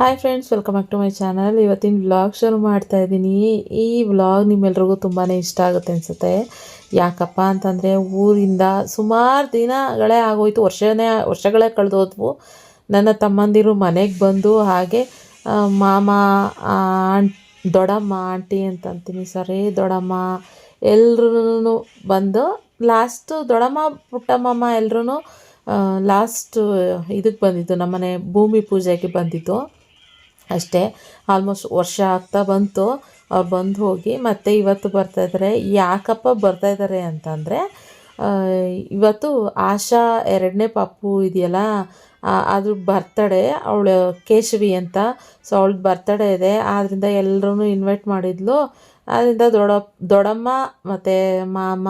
Hi friends, welcome back to my channel. ಇವತ್ತಿನ vlog ಶುರು ಮಾಡ್ತಾ ಇದ್ದೀನಿ. ಈ ವ್ಲಾಗ್ ನಿಮ್ಮೆಲ್ರಿಗೂ ತುಂಬಾ ಇಷ್ಟ ಆಗುತ್ತೆ ಅನಿಸುತ್ತೆ. ಯಾಕಪ್ಪ ಅಂತಂದರೆ ಊರಿಂದ ಸುಮಾರು ದಿನಗಳೇ ಆಗೋಯ್ತು, ವರ್ಷಗಳೇ ಕಳೆದೋದ್ವು. ನನ್ನ ತಮ್ಮಂದಿರು ಮನೆಗೆ ಬಂದು ಹಾಗೆ ಮಾಮ, ದೊಡ್ಡಮ್ಮ, ಆಂಟಿ ಅಂತ ಅಂತೀನಿ, ಸಾರಿ, ದೊಡ್ಡಮ್ಮ ಎಲ್ಲರೂ ಬಂದು ಲಾಸ್ಟು ದೊಡ್ಡಮ್ಮ ಪುಟ್ಟಮ್ಮಮ್ಮ ಎಲ್ಲರೂ ಲಾಸ್ಟ್ ಇದಕ್ಕೆ ಬಂದಿದ್ದು, ನಮ್ಮನೆ ಭೂಮಿ ಪೂಜೆಗೆ ಬಂದಿದ್ದು ಅಷ್ಟೇ. ಆಲ್ಮೋಸ್ಟ್ ವರ್ಷ ಆಗ್ತಾ ಬಂತು ಅವ್ರು ಬಂದು ಹೋಗಿ. ಮತ್ತು ಇವತ್ತು ಬರ್ತಾಯಿದ್ದಾರೆ. ಯಾಕಪ್ಪ ಬರ್ತಾಯಿದ್ದಾರೆ ಅಂತಂದರೆ, ಇವತ್ತು ಆಶಾ ಎರಡನೇ ಪಾಪು ಇದೆಯಲ್ಲ, ಅದು ಬರ್ತಡೇ, ಅವಳು ಕೇಶವಿ ಅಂತ. ಸೊ ಅವಳದ್ದು ಬರ್ತಡೇ ಇದೆ, ಆದ್ದರಿಂದ ಎಲ್ಲರೂ ಇನ್ವೈಟ್ ಮಾಡಿದ್ಲು. ಆದ್ದರಿಂದ ದೊಡ್ಡಮ್ಮ ಮತ್ತು ಮಾಮ,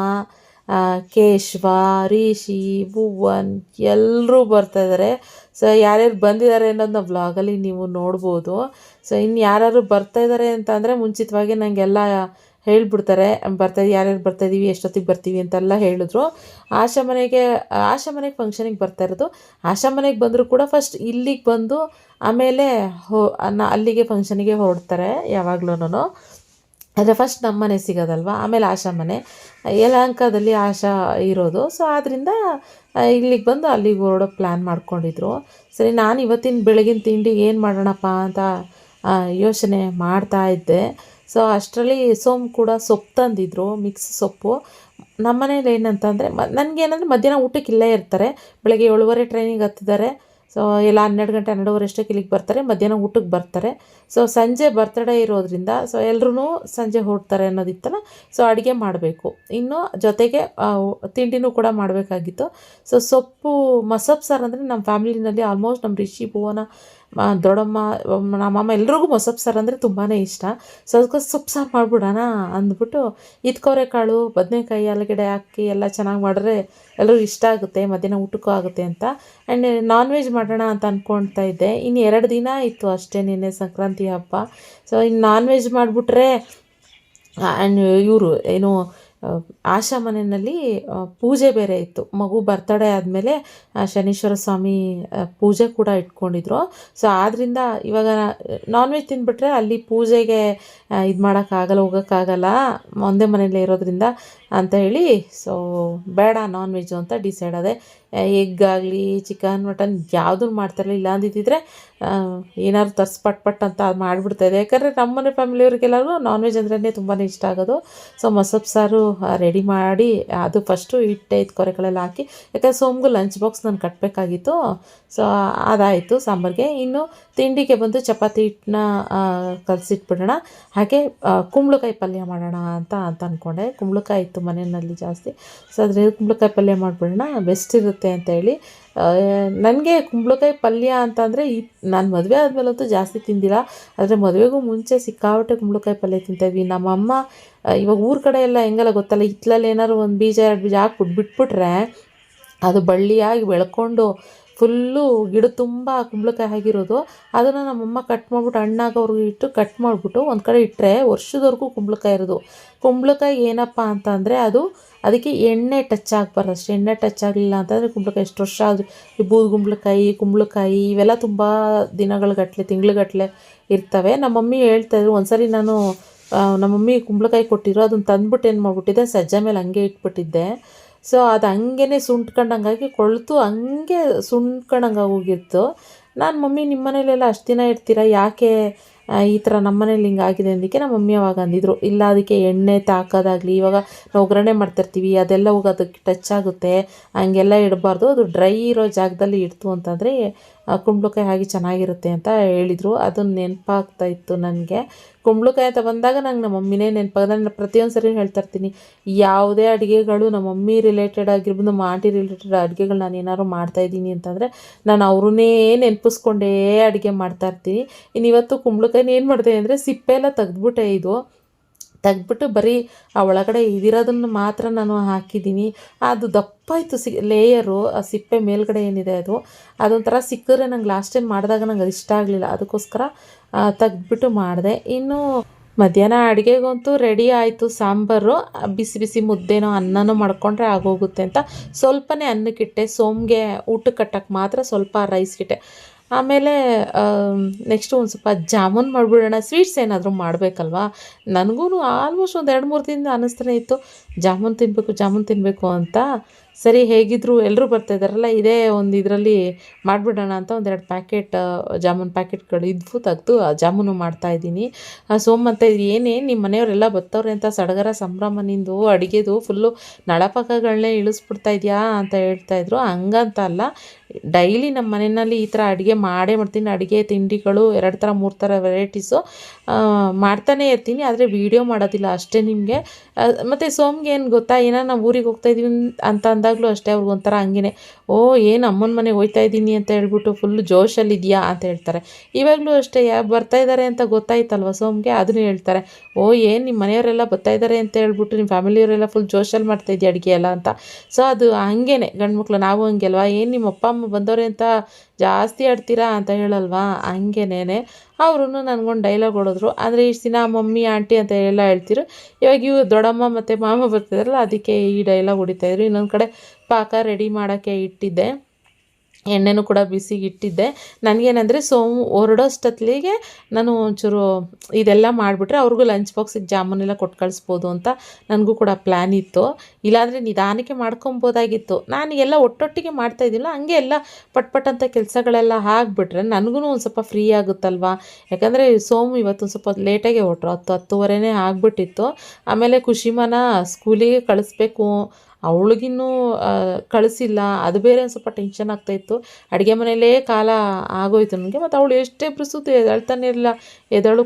ಕೇಶವ, ರಿಷಿ, ಭುವನ್ ಎಲ್ಲರೂ ಬರ್ತಾಯಿದ್ದಾರೆ. ಸೊ ಯಾರ್ಯಾರು ಬಂದಿದ್ದಾರೆ ಅನ್ನೋದನ್ನ ವ್ಲಾಗಲ್ಲಿ ನೀವು ನೋಡ್ಬೋದು. ಸೊ ಇನ್ನು ಯಾರು ಬರ್ತಾಯಿದ್ದಾರೆ ಅಂತ ಅಂದರೆ ಮುಂಚಿತವಾಗಿ ನನಗೆಲ್ಲ ಹೇಳ್ಬಿಡ್ತಾರೆ, ಯಾರ್ಯಾರು ಬರ್ತಾಯಿದ್ದೀವಿ, ಎಷ್ಟೊತ್ತಿಗೆ ಬರ್ತೀವಿ ಅಂತೆಲ್ಲ ಹೇಳಿದ್ರು. ಆಶಾ ಮನೆಗೆ ಫಂಕ್ಷನಿಗೆ ಬರ್ತಾ ಇರೋದು. ಆಶಾ ಮನೆಗೆ ಬಂದರೂ ಕೂಡ ಫಸ್ಟ್ ಇಲ್ಲಿಗೆ ಬಂದು ಆಮೇಲೆ ಅಲ್ಲಿಗೆ ಫಂಕ್ಷನಿಗೆ ಹೊರಡ್ತಾರೆ ಯಾವಾಗ್ಲೂ. ಆದರೆ ಫಸ್ಟ್ ನಮ್ಮ ಮನೆ ಸಿಗೋದಲ್ವ, ಆಮೇಲೆ ಆಶಾ ಮನೆ, ಯಲಹಂಕದಲ್ಲಿ ಆಶಾ ಇರೋದು. ಸೊ ಆದ್ದರಿಂದ ಇಲ್ಲಿಗೆ ಬಂದು ಅಲ್ಲಿಗೆ ಹೊರಡೋ ಪ್ಲ್ಯಾನ್ ಮಾಡ್ಕೊಂಡಿದ್ರು. ಸರಿ, ನಾನು ಇವತ್ತಿನ ಬೆಳಗಿನ ತಿಂಡಿಗೆ ಏನು ಮಾಡೋಣಪ್ಪ ಅಂತ ಯೋಚನೆ ಮಾಡ್ತಾ ಇದ್ದೆ. ಸೊ ಅಷ್ಟರಲ್ಲಿ ಸೋಮ್ ಕೂಡ ಸೊಪ್ಪು ತಂದಿದ್ರು, ಮಿಕ್ಸ್ ಸೊಪ್ಪು. ನಮ್ಮ ಮನೇಲಿ ಏನಂತಂದರೆ ನನಗೇನಂದರೆ ಮಧ್ಯಾಹ್ನ ಊಟಕ್ಕೆ ಇಲ್ಲೇ ಇರ್ತಾರೆ. ಬೆಳಗ್ಗೆ 7:30 ಟ್ರೈನಿಗೆ ಹತ್ತಿದ್ದಾರೆ. ಸೊ ಎಲ್ಲ 12 ಗಂಟೆ 12:30 ಅಷ್ಟಕ್ಕೆ ಇಲ್ಲಿಗೆ ಬರ್ತಾರೆ. ಮಧ್ಯಾಹ್ನ ಊಟಕ್ಕೆ ಬರ್ತಾರೆ. ಸೊ ಸಂಜೆ ಬರ್ತಡೇ ಇರೋದ್ರಿಂದ ಸೊ ಎಲ್ಲರೂ ಸಂಜೆ ಹೊರಡ್ತಾರೆ ಅನ್ನೋದಿತ್ತಲ್ಲ. ಸೊ ಅಡುಗೆ ಮಾಡಬೇಕು, ಇನ್ನು ಜೊತೆಗೆ ತಿಂಡಿನೂ ಕೂಡ ಮಾಡಬೇಕಾಗಿತ್ತು. ಸೊ ಮಸೊಪ್ಪು ಸಾರು ಅಂದರೆ ನಮ್ಮ ಫ್ಯಾಮಿಲಿನಲ್ಲಿ ಆಲ್ಮೋಸ್ಟ್ ನಮ್ಮ ರಿಷಿ, ಭುವನ, ದೊಡ್ಡಮ್ಮ, ನಮ್ಮಮ್ಮ ಎಲ್ರಿಗೂ ಮಸೊಪ್ಪು ಸಾರು ಅಂದರೆ ತುಂಬಾ ಇಷ್ಟ. ಸೊ ಅದಕ್ಕೆ ಸೊಪ್ಪು ಸಾರು ಮಾಡಿಬಿಡೋಣ ಅಂದ್ಬಿಟ್ಟು ಕಾಳು, ಬದನೆಕಾಯಿ, ಆಲೂಗಡ್ಡೆ ಹಾಕಿ ಎಲ್ಲ ಚೆನ್ನಾಗಿ ಮಾಡಿದ್ರೆ ಎಲ್ಲರಿಗೂ ಇಷ್ಟ ಆಗುತ್ತೆ, ಮಧ್ಯಾಹ್ನ ಊಟಕ್ಕೂ ಆಗುತ್ತೆ ಅಂತ. ಆ್ಯಂಡ್ ನಾನ್ ವೆಜ್ ಮಾಡೋಣ ಅಂತ ಅಂದ್ಕೊಳ್ತಾ ಇದ್ದೆ. ಇನ್ನು 2 ದಿನ ಇತ್ತು ಅಷ್ಟೇ, ನಿನ್ನೆ ಸಂಕ್ರಾಂತಿ ಹಬ್ಬ. ಸೊ ಇನ್ನು ನಾನ್ ವೆಜ್ ಮಾಡಿಬಿಟ್ರೆ, ಆ್ಯಂಡ್ ಇವರು ಏನು ಆಶಾ ಮನೆಯಲ್ಲಿ ಪೂಜೆ ಬೇರೆ ಇತ್ತು. ಮಗು ಬರ್ತಡೇ ಆದಮೇಲೆ ಶನೀಶ್ವರ ಸ್ವಾಮಿ ಪೂಜೆ ಕೂಡ ಇಟ್ಕೊಂಡಿದ್ರು. ಸೊ ಆದ್ದರಿಂದ ಇವಾಗ ನಾನ್ ವೆಜ್ ತಿಂದುಬಿಟ್ರೆ ಅಲ್ಲಿ ಪೂಜೆಗೆ ಇದು ಮಾಡೋಕ್ಕಾಗಲ್ಲ, ಹೋಗೋಕ್ಕಾಗಲ್ಲ, ಒಂದೇ ಮನೆಯಲ್ಲೇ ಇರೋದ್ರಿಂದ ಅಂತ ಹೇಳಿ ಸೊ ಬೇಡ ನಾನ್ ವೆಜ್ಜು ಅಂತ ಡಿಸೈಡ್ ಆದೆ. ಎಗ್ ಆಗಲಿ, ಚಿಕನ್, ಮಟನ್ ಯಾವುದೂ ಮಾಡ್ತಾಯಿರಲಿಲ್ಲ. ಇಲ್ಲ ಅಂದಿದ್ದರೆ ಏನಾದ್ರು ಪಟ್ ಅಂತ ಅದು ಮಾಡಿಬಿಡ್ತಾಯಿದೆ. ಯಾಕಂದರೆ ನಮ್ಮನೆ ಫ್ಯಾಮಿಲಿಯವ್ರಿಗೆಲ್ಲರಿಗೂ ನಾನ್ ವೆಜ್ ಅಂದ್ರೇ ತುಂಬಾ ಇಷ್ಟ ಆಗೋದು. ಸೊ ಮಸೊಪ್ಪು ಸಾರು ರೆಡಿ ಮಾಡಿ, ಅದು ಫಸ್ಟು ಹಿಟ್ಟು ಕೊರೆಗಳೆಲ್ಲ ಹಾಕಿ, ಯಾಕಂದರೆ ಸೋಮ್ಗೂ ಲಂಚ್ ಬಾಕ್ಸ್ ನಾನು ಕಟ್ಟಬೇಕಾಗಿತ್ತು. ಸೊ ಅದಾಯಿತು ಸಾಂಬಾರಿಗೆ. ಇನ್ನು ತಿಂಡಿಗೆ ಬಂದು ಚಪಾತಿ ಹಿಟ್ಟನ್ನ ಕಲಸಿಟ್ಬಿಡೋಣ, ಹಾಗೆ ಕುಂಬಳಕಾಯಿ ಪಲ್ಯ ಮಾಡೋಣ ಅಂತ ಅಂದ್ಕೊಂಡೆ. ಕುಂಬಳಕಾಯಿ ಇತ್ತು ಮನೆಯಲ್ಲಿ ಜಾಸ್ತಿ. ಸೊ ಅದ್ರ ಕುಂಬಳಕಾಯಿ ಪಲ್ಯ ಮಾಡಿಬಿಡೋಣ, ಬೆಸ್ಟ್ ಇರುತ್ತೆ ಅಂತ ಹೇಳಿ. ನನಗೆ ಕುಂಬಳಕಾಯಿ ಪಲ್ಯ ಅಂತಂದರೆ ನಾನು ಮದುವೆ ಆದಮೇಲಂತೂ ಜಾಸ್ತಿ ತಿಂದಿಲ್ಲ, ಆದರೆ ಮದುವೆಗೂ ಮುಂಚೆ ಸಿಕ್ಕಾಪಟ್ಟೆ ಕುಂಬಳಕಾಯಿ ಪಲ್ಯ ತಿಂತಾಯಿದ್ವಿ. ನಮ್ಮಮ್ಮ ಇವಾಗ ಊರ ಕಡೆ ಎಲ್ಲ ಹೆಂಗಲ್ಲ ಗೊತ್ತಲ್ಲ, ಹಿತ್ತಲಲ್ಲಿ ಏನಾದ್ರು 1 ಬೀಜ 2 ಬೀಜ ಹಾಕ್ಬಿಟ್ಟು ಬಿಟ್ಬಿಟ್ರೆ ಅದು ಬಳ್ಳಿಯಾಗಿ ಬೆಳ್ಕೊಂಡು ಫುಲ್ಲು ಗಿಡ ತುಂಬ ಕುಂಬಳಕಾಯಿ ಆಗಿರೋದು. ಅದನ್ನು ನಮ್ಮಮ್ಮ ಕಟ್ ಮಾಡಿಬಿಟ್ಟು ಹಣ್ಣಾಗೋವ್ರಿಗೆ ಇಟ್ಟು ಕಟ್ ಮಾಡಿಬಿಟ್ಟು ಒಂದು ಕಡೆ ಇಟ್ಟರೆ ವರ್ಷದವರೆಗೂ ಕುಂಬಳಕಾಯಿ ಇರೋದು. ಕುಂಬಳಕಾಯಿ ಏನಪ್ಪ ಅಂತಂದರೆ ಅದಕ್ಕೆ ಎಣ್ಣೆ ಟಚ್ ಆಗಬಾರ್ದು ಅಷ್ಟೇ. ಎಣ್ಣೆ ಟಚ್ ಆಗಲಿಲ್ಲ ಅಂತಂದರೆ ಕುಂಬಳಕಾಯಿ ಎಷ್ಟು ವರ್ಷ ಆದರೂ, ಈ ಕುಂಬಳಕಾಯಿ ಇವೆಲ್ಲ ತುಂಬ ದಿನಗಳುಗಟ್ಟಲೆ, ತಿಂಗಳುಗಟ್ಟಲೆ ಇರ್ತವೆ. ನಮ್ಮ ಮಮ್ಮಿ ಹೇಳ್ತಾಯಿದ್ರು, ಒಂದ್ಸರಿ ನಾನು ನಮ್ಮ ಮಮ್ಮಿ ಕುಂಬಳಕಾಯಿ ಕೊಟ್ಟಿದ್ರು, ಅದನ್ನು ತಂದ್ಬಿಟ್ಟು ಏನು ಮಾಡಿಬಿಟ್ಟಿದ್ದೆ, ಸಜ್ಜೆ ಮೇಲೆ ಹಂಗೆ ಇಟ್ಬಿಟ್ಟಿದ್ದೆ. ಸೊ ಅದು ಹಂಗೇ ಸುಂಟ್ಕೊಂಡಂಗಾಗಿ ಕೊಳ್ತು ಹಂಗೆ ಸುಂಟ್ಕೊಂಡಂಗೆ ಹೋಗಿತ್ತು. ನಾನು ಮಮ್ಮಿ ನಿಮ್ಮ ಮನೇಲೆಲ್ಲ ಅಷ್ಟು ದಿನ ಇರ್ತೀರಾ, ಯಾಕೆ ಈ ಥರ ನಮ್ಮ ಮನೇಲಿ ಹಿಂಗಾಗಿದೆ ಅಂದಕ್ಕೆ ನಮ್ಮ ಮಮ್ಮಿ ಅವಾಗ ಅಂದಿದ್ರು, ಇಲ್ಲ ಅದಕ್ಕೆ ಎಣ್ಣೆ ತಾಕೋದಾಗಲಿ, ಇವಾಗ ನಾವು ಒಗ್ಗರಣೆ ಮಾಡ್ತಿರ್ತೀವಿ ಅದೆಲ್ಲ ಹೋಗಿ ಅದಕ್ಕೆ ಟಚ್ ಆಗುತ್ತೆ, ಹಂಗೆಲ್ಲ ಇಡಬಾರ್ದು, ಅದು ಡ್ರೈ ಇರೋ ಜಾಗದಲ್ಲಿ ಇಡ್ತು ಅಂತಂದರೆ ಕುಂಬಳಕಾಯಿ ಹಾಗೆ ಚೆನ್ನಾಗಿರುತ್ತೆ ಅಂತ ಹೇಳಿದರು. ಅದನ್ನು ನೆನಪಾಗ್ತಾ ಇತ್ತು ನನಗೆ. ಕುಂಬಳಕಾಯಿ ಅಂತ ಬಂದಾಗ ನಂಗೆ ನಮ್ಮ ಮಮ್ಮಿನೇ ನೆನಪಾಗ. ನಾನು ಪ್ರತಿಯೊಂದು ಸರಿ ಹೇಳ್ತಾಯಿರ್ತೀನಿ, ಯಾವುದೇ ಅಡುಗೆಗಳು ನಮ್ಮ ಮಮ್ಮಿ ರಿಲೇಟೆಡ್ ಆಗಿರ್ಬೋದು, ನಮ್ಮ ಆಂಟಿ ರಿಲೇಟೆಡ್ ಅಡುಗೆಗಳು ನಾನು ಏನಾದ್ರು ಮಾಡ್ತಾಯಿದ್ದೀನಿ ಅಂತಂದರೆ ನಾನು ಅವ್ರನ್ನೇ ನೆನಪಿಸ್ಕೊಂಡೇ ಅಡುಗೆ ಮಾಡ್ತಾಯಿರ್ತೀನಿ. ಇನ್ನು ಇವತ್ತು ಕುಂಬಳಕಾಯಿನ ಏನು ಮಾಡಿದೆ ಅಂದರೆ ಸಿಪ್ಪೆ ಎಲ್ಲ ತೆಗೆದ್ಬಿಟ್ಟು ಬರೀ ಆ ಒಳಗಡೆ ಇದಿರೋದನ್ನು ಮಾತ್ರ ನಾನು ಹಾಕಿದ್ದೀನಿ. ಅದು ದಪ್ಪ ಇತ್ತು ಲೇಯರು, ಆ ಸಿಪ್ಪೆ ಮೇಲ್ಗಡೆ ಏನಿದೆ ಅದೊಂಥರ ಸಿಕ್ಕಿದ್ರೆ ನಂಗೆ ಲಾಸ್ಟ್ ಟೈಮ್ ಮಾಡಿದಾಗ ನಂಗೆ ಅದು ಇಷ್ಟ ಆಗಲಿಲ್ಲ, ಅದಕ್ಕೋಸ್ಕರ ತೆಗೆದ್ಬಿಟ್ಟು ಮಾಡಿದೆ. ಇನ್ನು ಮಧ್ಯಾಹ್ನ ಅಡುಗೆಗಂತೂ ರೆಡಿ ಆಯಿತು. ಸಾಂಬಾರು, ಬಿಸಿ ಬಿಸಿ ಮುದ್ದೆನೋ ಅನ್ನನೋ ಮಾಡ್ಕೊಂಡ್ರೆ ಆಗೋಗುತ್ತೆ ಅಂತ ಸ್ವಲ್ಪನೇ ಅನ್ನಕ್ಕಿಟ್ಟೆ. ಸೋಮ್ಗೆ ಊಟಕ್ಕೆ ಕಟ್ಟಕ್ಕೆ ಮಾತ್ರ ಸ್ವಲ್ಪ ರೈಸ್ಗಿಟ್ಟೆ. ಆಮೇಲೆ ನೆಕ್ಸ್ಟು ಒಂದು ಸ್ವಲ್ಪ ಜಾಮೂನ್ ಮಾಡಿಬಿಡೋಣ, ಸ್ವೀಟ್ಸ್ ಏನಾದರೂ ಮಾಡಬೇಕಲ್ವಾ. ನನಗೂ ಆಲ್ಮೋಸ್ಟ್ ಒಂದು 2-3 ದಿನದಿಂದ ಅನ್ನಿಸ್ತಾನೆ ಇತ್ತು ಜಾಮೂನ್ ತಿನ್ನಬೇಕು ಅಂತ. ಸರಿ ಹೇಗಿದ್ರು ಎಲ್ಲರೂ ಬರ್ತಾಯಿದ್ದಾರಲ್ಲ, ಇದೇ ಒಂದು ಇದರಲ್ಲಿ ಮಾಡಿಬಿಡೋಣ ಅಂತ 1-2 ಪ್ಯಾಕೆಟ್ ಜಾಮೂನ್ ಪ್ಯಾಕೆಟ್ಗಳು ಇದ್ವು, ತೆಗೆದು ಜಾಮೂನು ಮಾಡ್ತಾಯಿದ್ದೀನಿ. ಸೋಮಂತ ಏನೇ ನಿಮ್ಮ ಮನೆಯವರೆಲ್ಲ ಬರ್ತಾವ್ರೆ ಅಂತ ಸಡಗರ ಸಂಭ್ರಮ ನಿಂದು ಅಡುಗೆದು ಫುಲ್ಲು ನಳಪಕಗಳನ್ನೇ ಇಳಿಸ್ಬಿಡ್ತಾ ಇದೆಯಾ ಅಂತ ಹೇಳ್ತಾಯಿದ್ರು. ಹಂಗಂತ ಅಲ್ಲ, ಡೈಲಿ ನಮ್ಮ ಮನೆಯಲ್ಲಿ ಈ ಥರ ಅಡುಗೆ ಮಾಡೇ ಮಾಡ್ತೀನಿ. ಅಡುಗೆ ತಿಂಡಿಗಳು 2 ಥರ 3 ಥರ ವೆರೈಟೀಸು ಮಾಡ್ತಾನೇ ಇರ್ತೀನಿ, ಆದರೆ ವೀಡಿಯೋ ಮಾಡೋದಿಲ್ಲ ಅಷ್ಟೇ ನಿಮಗೆ. ಮತ್ತು ಸೋಮ್ಗೆ ಏನು ಗೊತ್ತಾ, ಏನೋ ನಾವು ಊರಿಗೆ ಹೋಗ್ತಾಯಿದ್ದೀವಿ ಅಂತ ಅಂದಾಗಲೂ ಅಷ್ಟೇ ಅವ್ರಿಗೊಂಥರ ಹಂಗೇ, ಓ ಏನು ಅಮ್ಮನ ಮನೆಗೆ ಹೋಗ್ತಾ ಇದ್ದೀನಿ ಅಂತ ಹೇಳ್ಬಿಟ್ಟು ಫುಲ್ಲು ಜೋಶಲ್ಲಿದೆಯಾ ಅಂತ ಹೇಳ್ತಾರೆ. ಇವಾಗಲೂ ಅಷ್ಟೇ ಬರ್ತಾಯಿದ್ದಾರೆ ಅಂತ ಗೊತ್ತಾಯ್ತಲ್ವ ಸೋಮ್ಗೆ, ಅದನ್ನು ಹೇಳ್ತಾರೆ, ಓ ಏನು ನಿಮ್ಮ ಮನೆಯವರೆಲ್ಲ ಬರ್ತಾಯಿದ್ದಾರೆ ಅಂತ ಹೇಳ್ಬಿಟ್ಟು ನಿಮ್ಮ ಫ್ಯಾಮಿಲಿಯವರೆಲ್ಲ ಫುಲ್ ಜೋಶಲ್ಲಿ ಮಾಡ್ತಾಯಿದ್ದೀಯ ಅಡುಗೆ ಎಲ್ಲ ಅಂತ. ಸೊ ಅದು ಹಂಗೇ ಗಂಡ್ಮಕ್ಳು ನಾವು ಹಂಗೆ ಅಲ್ವಾ, ಏನು ನಿಮ್ಮ ಅಪ್ಪ ಅಮ್ಮ ಬಂದವ್ರೆ ಅಂತ ಜಾಸ್ತಿ ಆಡ್ತೀರಾ ಅಂತ ಹೇಳಲ್ವಾ, ಹಂಗೇನೇ ಅವರು ನನಗೊಂದು ಡೈಲಾಗ್ ಹೊಡೆದ್ರು. ಆದರೆ ಇಷ್ಟು ದಿನ ಮಮ್ಮಿ ಆಂಟಿ ಅಂತ ಎಲ್ಲ ಹೇಳ್ತಿರು, ಇವಾಗ ಇವು ದೊಡ್ಡಮ್ಮ ಮತ್ತು ಮಾಮ ಬರ್ತಿದಾರಲ್ಲ, ಅದಕ್ಕೆ ಈ ಡೈಲಾಗ್ ಹೊಡಿತಾಯಿದ್ರು. ಇನ್ನೊಂದು ಕಡೆ ಪಾಕ ರೆಡಿ ಮಾಡೋಕ್ಕೆ ಇಟ್ಟಿದ್ದೆ, ಎಣ್ಣೆನೂ ಕೂಡ ಬಿಸಿಗೆ ಇಟ್ಟಿದ್ದೆ. ನನಗೇನಂದರೆ ಹೊರಡೋಷ್ಟೊತ್ತಿಗೆ ನಾನು ಒಂಚೂರು ಇದೆಲ್ಲ ಮಾಡಿಬಿಟ್ರೆ ಅವ್ರಿಗೂ ಲಂಚ್ ಬಾಕ್ಸಿಗೆ ಜಾಮೂನೆಲ್ಲ ಕೊಟ್ಟು ಕಳಿಸ್ಬೋದು ಅಂತ ನನಗೂ ಕೂಡ ಪ್ಲ್ಯಾನ್ ಇತ್ತು. ಇಲ್ಲಾಂದರೆ ನಿಧಾನಕ್ಕೆ ಮಾಡ್ಕೊಬೋದಾಗಿತ್ತು. ನಾನು ಎಲ್ಲ ಒಟ್ಟೊಟ್ಟಿಗೆ ಮಾಡ್ತಾಯಿದ್ದಿಲ್ಲ, ಹಂಗೆ ಎಲ್ಲ ಪಟ್ ಅಂತ ಕೆಲಸಗಳೆಲ್ಲ ಆಗಿಬಿಟ್ರೆ ನನಗೂ ಒಂದು ಸ್ವಲ್ಪ ಫ್ರೀ ಆಗುತ್ತಲ್ವ. ಯಾಕಂದರೆ ಇವತ್ತು ಒಂದು ಸ್ವಲ್ಪ ಲೇಟಾಗೆ ಹೊರಟ್ರು, 10-10:30 ಆಗಿಬಿಟ್ಟಿತ್ತು. ಆಮೇಲೆ ಖುಷಿಮನ ಸ್ಕೂಲಿಗೆ ಕಳಿಸ್ಬೇಕು, ಅವಳಿಗಿನ್ನೂ ಕಳಿಸಿಲ್ಲ, ಅದು ಬೇರೆ ಒಂದು ಸ್ವಲ್ಪ ಟೆನ್ಷನ್ ಆಗ್ತಾಯಿತ್ತು. ಅಡುಗೆ ಮನೆಯಲ್ಲೇ ಕಾಲ ಆಗೋಯ್ತು ನನಗೆ. ಮತ್ತು ಅವಳು ಎಷ್ಟೇ ಬಿಡಿಸೋದು ಎದ್ದೇಳ್ತಾನೆ ಇರಲಿಲ್ಲ, ಎದ್ದೇಳು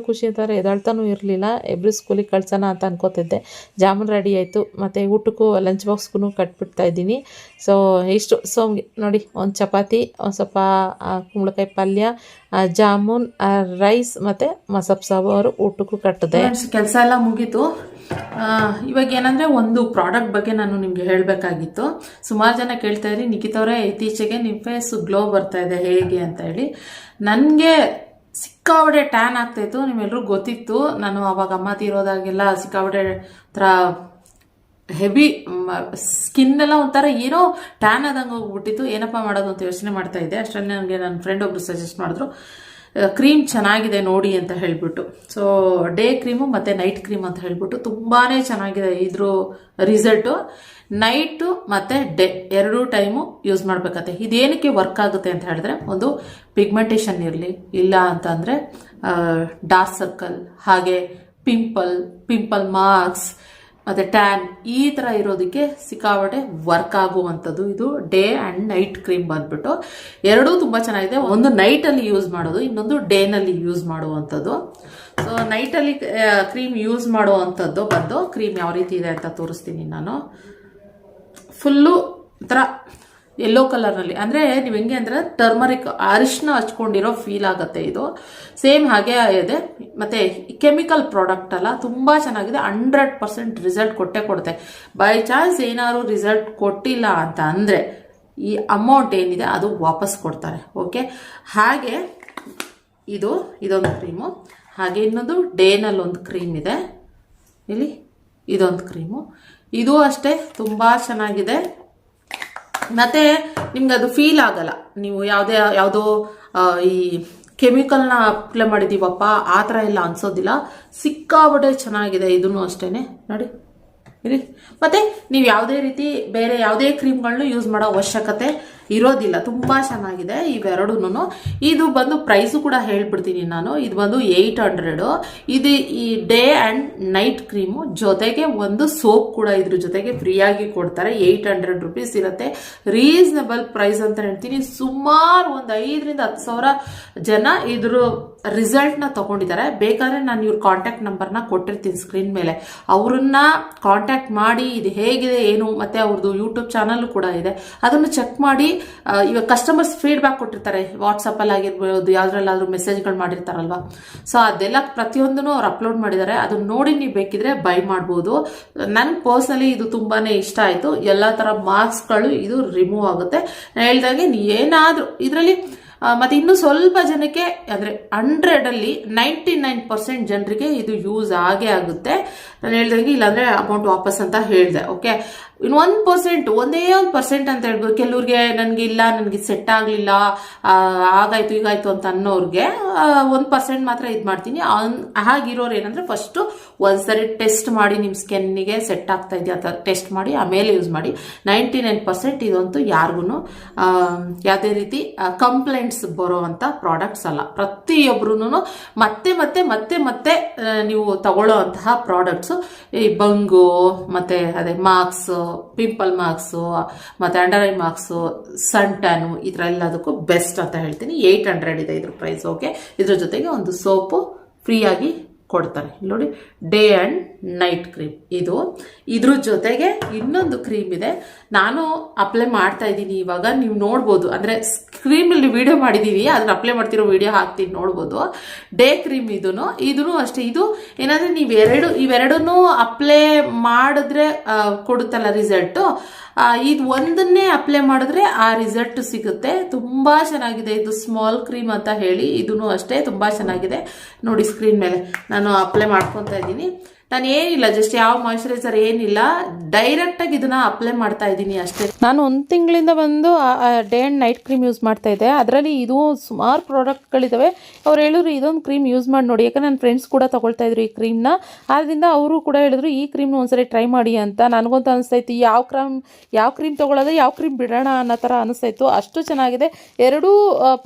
ಖುಷಿ ಅಂತಾರೆ, ಎದ್ದೇಳ್ತಾನೂ ಇರಲಿಲ್ಲ. ಇಬ್ಬರು ಸ್ಕೂಲಿಗೆ ಕಳ್ಸೋಣ ಅಂತ ಅನ್ಕೋತಿದ್ದೆ. ಜಾಮೂನ್ ರೆಡಿ ಆಯಿತು, ಮತ್ತು ಊಟಕ್ಕೂ ಲಂಚ್ ಬಾಕ್ಸ್ಗೂ ಕಟ್ಬಿಡ್ತಾ ಇದ್ದೀನಿ. ಸೊ ಇಷ್ಟು ಸೋಮ್ಗೆ ನೋಡಿ, ಒಂದು ಚಪಾತಿ, ಒಂದು ಸ್ವಲ್ಪ ಕುಂಬಳಕಾಯಿ ಪಲ್ಯ, ಜಾಮೂನ್, ರೈಸ್ ಮತ್ತು ಮಸಪ್ ಸಾಂಬಾರು ಊಟಕ್ಕೂ ಕಟ್ಟಿದೆ. ಕೆಲಸ ಎಲ್ಲ ಮುಗೀತು. ಇವಾಗ ಏನಂದರೆ ಒಂದು ಪ್ರಾಡಕ್ಟ್ ಬಗ್ಗೆ ನಾನು ನಿಮಗೆ ಹೇಳಬೇಕಾಗಿತ್ತು. ಸುಮಾರು ಜನ ಕೇಳ್ತಾಯಿದ್ರಿ, ನಿಖಿತವ್ರೆ ಇತ್ತೀಚೆಗೆ ನಿಮ್ಮ ಫೇಸ್ ಗ್ಲೋ ಬರ್ತಾ ಇದೆ ಹೇಗೆ ಅಂತ ಹೇಳಿ. ನನಗೆ ಸಿಕ್ಕಾಬಡೆ ಟ್ಯಾನ್ ಆಗ್ತಾಯಿತ್ತು, ನಿಮ್ಮೆಲ್ಲರೂ ಗೊತ್ತಿತ್ತು. ನಾನು ಅವಾಗ ಅಮ್ಮ ತೀರೋದಾಗೆಲ್ಲ ಸಿಕ್ಕಾಬಡೆ ಥರ ಹೆವಿ ಸ್ಕಿನ್ ಎಲ್ಲ ಒಂಥರ ಏನೋ ಟ್ಯಾನ್ ಆದಂಗೆ ಹೋಗ್ಬಿಟ್ಟಿತ್ತು. ಏನಪ್ಪ ಮಾಡೋದು ಅಂತ ಯೋಚನೆ ಮಾಡ್ತಾ ಇದ್ದೆ. ಅಷ್ಟರಲ್ಲಿ ನನಗೆ ನನ್ನ ಫ್ರೆಂಡ್ ಒಬ್ರು ಸಜೆಸ್ಟ್ ಮಾಡಿದ್ರು, ಕ್ರೀಮ್ ಚೆನ್ನಾಗಿದೆ ನೋಡಿ ಅಂತ ಹೇಳಿಬಿಟ್ಟು. ಸೊ ಡೇ ಕ್ರೀಮು ಮತ್ತು ನೈಟ್ ಕ್ರೀಮ್ ಅಂತ ಹೇಳಿಬಿಟ್ಟು ತುಂಬಾ ಚೆನ್ನಾಗಿದೆ ಇದ್ರ ರಿಸಲ್ಟು. ನೈಟು ಮತ್ತು ಡೇ 2 ಟೈಮು ಯೂಸ್ ಮಾಡಬೇಕತ್ತೆ. ಇದೇನಕ್ಕೆ ವರ್ಕ್ ಆಗುತ್ತೆ ಅಂತ ಹೇಳಿದ್ರೆ, ಒಂದು ಪಿಗ್ಮೆಂಟೇಷನ್ ಇರಲಿ, ಇಲ್ಲ ಅಂತಂದರೆ ಡಾರ್ಕ್ ಸರ್ಕಲ್, ಹಾಗೆ ಪಿಂಪಲ್ ಮಾರ್ಕ್ಸ್ ಮತ್ತು ಟ್ಯಾನ್ ಈ ಥರ ಇರೋದಕ್ಕೆ ಸಿಕ್ಕಾಪಟ್ಟೆ ವರ್ಕ್ ಆಗುವಂಥದ್ದು ಇದು ಡೇ ಆ್ಯಂಡ್ ನೈಟ್ ಕ್ರೀಮ್ ಬಂದ್ಬಿಟ್ಟು. ಎರಡೂ ತುಂಬ ಚೆನ್ನಾಗಿದೆ. ಒಂದು ನೈಟಲ್ಲಿ ಯೂಸ್ ಮಾಡೋದು, ಇನ್ನೊಂದು ಡೇನಲ್ಲಿ ಯೂಸ್ ಮಾಡುವಂಥದ್ದು. ಸೊ ನೈಟಲ್ಲಿ ಕ್ರೀಮ್ ಯೂಸ್ ಮಾಡುವಂಥದ್ದು ಬಂದು ಕ್ರೀಮ್ ಯಾವ ರೀತಿ ಇದೆ ಅಂತ ತೋರಿಸ್ತೀನಿ ನಾನು. ಫುಲ್ಲು ಥರ ಯೆಲ್ಲೋ ಕಲರ್ನಲ್ಲಿ, ಅಂದರೆ ನೀವು ಹೆಂಗೆ ಅಂದರೆ ಟರ್ಮರಿಕ್ ಅರಿಶಿನ ಹಚ್ಕೊಂಡಿರೋ ಫೀಲ್ ಆಗುತ್ತೆ ಇದು. ಸೇಮ್ ಹಾಗೆ ಇದೆ. ಮತ್ತು ಕೆಮಿಕಲ್ ಪ್ರಾಡಕ್ಟ್ ಅಲ್ಲ, ತುಂಬ ಚೆನ್ನಾಗಿದೆ. 100% ರಿಸಲ್ಟ್ ಕೊಡುತ್ತೆ. ಬೈ ಚಾನ್ಸ್ ಏನಾದ್ರು ರಿಸಲ್ಟ್ ಕೊಟ್ಟಿಲ್ಲ ಅಂತ ಅಂದರೆ ಈ ಅಮೌಂಟ್ ಏನಿದೆ ಅದು ವಾಪಸ್ ಕೊಡ್ತಾರೆ. ಓಕೆ, ಹಾಗೆ ಇದೊಂದು ಕ್ರೀಮು, ಹಾಗೆ ಇನ್ನೊಂದು ಡೇನಲ್ಲೊಂದು ಕ್ರೀಮ್ ಇದೆ. ಇಲ್ಲಿ ಇದೊಂದು ಕ್ರೀಮು, ಇದು ಅಷ್ಟೇ ತುಂಬ ಚೆನ್ನಾಗಿದೆ. ಮತ್ತು ನಿಮ್ಗೆ ಅದು ಫೀಲ್ ಆಗಲ್ಲ, ನೀವು ಯಾವುದೋ ಈ ಕೆಮಿಕಲ್ನ ಅಪ್ಲೈ ಮಾಡಿದ್ದೀವಪ್ಪ ಆ ಥರ ಎಲ್ಲ ಅನ್ಸೋದಿಲ್ಲ. ಸಿಕ್ಕಾಬಟ್ಟೆ ಚೆನ್ನಾಗಿದೆ ಇದನ್ನು ಅಷ್ಟೇ ನೋಡಿ ಇಲ್ಲಿ. ಮತ್ತು ನೀವು ಯಾವುದೇ ರೀತಿ ಬೇರೆ ಯಾವುದೇ ಕ್ರೀಮ್ಗಳನ್ನೂ ಯೂಸ್ ಮಾಡೋ ಅವಶ್ಯಕತೆ ಇರೋದಿಲ್ಲ. ತುಂಬ ಚೆನ್ನಾಗಿದೆ ಇವೆರಡೂ. ಇದು ಬಂದು ಪ್ರೈಸು ಕೂಡ ಹೇಳ್ಬಿಡ್ತೀನಿ ನಾನು. ಇದು ಬಂದು 800. ಇದು ಈ ಡೇ ಆ್ಯಂಡ್ ನೈಟ್ ಕ್ರೀಮು ಜೊತೆಗೆ ಒಂದು ಸೋಪ್ ಕೂಡ ಇದ್ರ ಜೊತೆಗೆ ಫ್ರೀಯಾಗಿ ಕೊಡ್ತಾರೆ. 800 ರುಪೀಸ್ ಇರುತ್ತೆ. ರೀಸನಬಲ್ ಪ್ರೈಸ್ ಅಂತ ಹೇಳ್ತೀನಿ. ಸುಮಾರು ಒಂದು 5,000-10,000 ಜನ ಇದ್ರ ರಿಸಲ್ಟ್ನ ತಗೊಂಡಿದ್ದಾರೆ. ಬೇಕಾದ್ರೆ ನಾನು ಇವ್ರ ಕಾಂಟ್ಯಾಕ್ಟ್ ನಂಬರ್ನ ಕೊಟ್ಟಿರ್ತೀನಿ ಸ್ಕ್ರೀನ್ ಮೇಲೆ, ಅವ್ರನ್ನ ಕಾಂಟ್ಯಾಕ್ಟ್ ಮಾಡಿ ಇದು ಹೇಗಿದೆ ಏನು, ಮತ್ತು ಅವ್ರದ್ದು ಯೂಟ್ಯೂಬ್ ಚಾನಲ್ ಕೂಡ ಇದೆ, ಅದನ್ನು ಚೆಕ್ ಮಾಡಿ. ಇವಾಗ ಕಸ್ಟಮರ್ಸ್ ಫೀಡ್ಬ್ಯಾಕ್ ಕೊಟ್ಟಿರ್ತಾರೆ, ವಾಟ್ಸಪ್ಪಲ್ಲಿ ಆಗಿರ್ಬೋದು, ಯಾವ್ದ್ರಲ್ಲಾದ್ರೂ ಮೆಸೇಜ್ಗಳು ಮಾಡಿರ್ತಾರಲ್ವ. ಸೊ ಅದೆಲ್ಲ ಪ್ರತಿಯೊಂದೂ ಅವ್ರು ಅಪ್ಲೋಡ್ ಮಾಡಿದ್ದಾರೆ. ಅದನ್ನ ನೋಡಿ ನೀವು ಬೇಕಿದ್ರೆ ಬೈ ಮಾಡ್ಬೋದು. ನನಗೆ ಪರ್ಸ್ನಲಿ ಇದು ತುಂಬಾ ಇಷ್ಟ ಆಯಿತು. ಎಲ್ಲ ಥರ ಮಾರ್ಕ್ಸ್ಗಳು ಇದು ರಿಮೂವ್ ಆಗುತ್ತೆ. ನಾನು ಹೇಳ್ದಾಗೆ ಏನಾದರೂ ಇದರಲ್ಲಿ ಮತ್ತು ಇನ್ನೂ ಸ್ವಲ್ಪ ಜನಕ್ಕೆ, ಅಂದರೆ 100ಅಲ್ಲಿ 99% ಜನರಿಗೆ ಇದು ಯೂಸ್ ಆಗೇ ಆಗುತ್ತೆ. ನಾನು ಹೇಳ್ದಂಗೆ, ಇಲ್ಲಾಂದರೆ ಅಮೌಂಟ್ ವಾಪಸ್ ಅಂತ ಹೇಳಿದೆ. ಓಕೆ, ಇನ್ನು 1%, ಒಂದೇ 1% ಅಂತ ಹೇಳ್ಬೋದು. ಕೆಲವ್ರಿಗೆ ನನಗೆ ಇಲ್ಲ, ನನಗೆ ಸೆಟ್ ಆಗಲಿಲ್ಲ, ಆಗಾಯ್ತು ಈಗಾಯ್ತು ಅಂತ ಅನ್ನೋರಿಗೆ 1% ಮಾತ್ರ ಇದು ಮಾಡ್ತೀನಿ. ಹಾಗಿರೋರು ಏನಂದ್ರೆ ಫಸ್ಟು ಒಂದ್ಸರಿ ಟೆಸ್ಟ್ ಮಾಡಿ ನಿಮ್ಮ ಸ್ಕಿನ್ನಿಗೆ ಸೆಟ್ ಆಗ್ತಾ ಇದೆಯಾ ಅಂತ ಟೆಸ್ಟ್ ಮಾಡಿ ಆಮೇಲೆ ಯೂಸ್ ಮಾಡಿ. 99% ಇದಂತೂ ಯಾರಿಗೂ ಯಾವುದೇ ರೀತಿ ಕಂಪ್ಲೇಂಟ್ಸ್ ಬರೋವಂಥ ಪ್ರಾಡಕ್ಟ್ಸ್ ಅಲ್ಲ. ಪ್ರತಿಯೊಬ್ಬರೂ ಮತ್ತೆ ಮತ್ತೆ ಮತ್ತೆ ಮತ್ತೆ ನೀವು ತಗೊಳ್ಳೋ ಅಂತಹ ಪ್ರಾಡಕ್ಟ್ಸು ಈ ಬಂಗು ಮತ್ತೆ ಅದೇ ಮಾರ್ಕ್ಸ್, ಪಿಂಪಲ್ ಮಾರ್ಕ್ಸು ಮತ್ತು under eye marks, sun tan, ಈ ಥರ ಎಲ್ಲದಕ್ಕೂ ಬೆಸ್ಟ್ ಅಂತ ಹೇಳ್ತೀನಿ. 800 ಇದೆ ಇದ್ರ ಪ್ರೈಸ್. ಓಕೆ, ಇದ್ರ ಜೊತೆಗೆ ಒಂದು ಸೋಪು ಫ್ರೀಯಾಗಿ ಕೊಡ್ತಾರೆ ನೋಡಿ, ಡೇ ಆ್ಯಂಡ್ ನೈಟ್ ಕ್ರೀಮ್. ಇದ್ರ ಜೊತೆಗೆ ಇನ್ನೊಂದು ಕ್ರೀಮ್ ಇದೆ, ನಾನು ಅಪ್ಲೈ ಮಾಡ್ತಾ ಇದ್ದೀನಿ ಇವಾಗ. ನೀವು ನೋಡ್ಬೋದು, ಅಂದರೆ ಕ್ರೀಮಲ್ಲಿ ವಿಡಿಯೋ ಮಾಡಿದ್ದೀವಿ, ಅದನ್ನ ಅಪ್ಲೈ ಮಾಡ್ತಿರೋ ವಿಡಿಯೋ ಹಾಕ್ತೀನಿ, ನೋಡ್ಬೋದು. ಡೇ ಕ್ರೀಮ್ ಇದೂ ಅಷ್ಟೇ. ಇದು ಏನಂದರೆ ಇವೆರಡನ್ನೂ ಅಪ್ಲೈ ಮಾಡಿದ್ರೆ ಕೊಡುತ್ತಲ್ಲ ರಿಸಲ್ಟು, ಇದು ಒಂದನ್ನೇ ಅಪ್ಲೈ ಮಾಡಿದ್ರೆ ಆ ರಿಸಲ್ಟ್ ಸಿಗುತ್ತೆ. ತುಂಬ ಚೆನ್ನಾಗಿದೆ ಇದು, ಸ್ಮಾಲ್ ಕ್ರೀಮ್ ಅಂತ ಹೇಳಿ. ಇದೂ ಅಷ್ಟೇ ತುಂಬ ಚೆನ್ನಾಗಿದೆ ನೋಡಿ. ಸ್ಕ್ರೀನ್ ಮೇಲೆ ನಾನು ಅಪ್ಲೈ ಮಾಡ್ಕೊತಾ ಇದ್ದೀನಿ. ನಾನು ಏನಿಲ್ಲ, ಜಸ್ಟ್ ಯಾವ ಮಾಯಿಶ್ಚರೈಸರ್ ಏನಿಲ್ಲ, ಡೈರೆಕ್ಟಾಗಿ ಇದನ್ನ ಅಪ್ಲೈ ಮಾಡ್ತಾ ಇದ್ದೀನಿ ಅಷ್ಟೇ. ನಾನು 1 ತಿಂಗಳಿಂದ ಬಂದು day and night cream use ಮಾಡ್ತಾ ಇದ್ದೆ. ಅದರಲ್ಲಿ ಇದು ಸುಮಾರು ಪ್ರಾಡಕ್ಟ್ಗಳಿದ್ದಾವೆ. ಅವ್ರು ಹೇಳಿದ್ರು ಇದೊಂದು ಕ್ರೀಮ್ ಯೂಸ್ ಮಾಡಿ ನೋಡಿ, ಯಾಕಂದ್ರೆ ನನ್ನ ಫ್ರೆಂಡ್ಸ್ ಕೂಡ ತಗೊಳ್ತಾ ಇದ್ರು ಈ ಕ್ರೀಮ್ನ. ಆದ್ದರಿಂದ ಅವರು ಕೂಡ ಹೇಳಿದ್ರು ಈ ಕ್ರೀಮ್ನ ಒಂದ್ಸರಿ ಟ್ರೈ ಮಾಡಿ ಅಂತ. ನನಗಂತೂ ಅನಿಸ್ತಾ ಇತ್ತು ಯಾವ ಕ್ರೀಮ್ ತೊಗೊಳ್ಳೋದು, ಯಾವ ಕ್ರೀಮ್ ಬಿಡೋಣ ಅನ್ನೋ ಥರ ಅನಿಸ್ತಾ ಇತ್ತು. ಅಷ್ಟು ಚೆನ್ನಾಗಿದೆ. ಎರಡೂ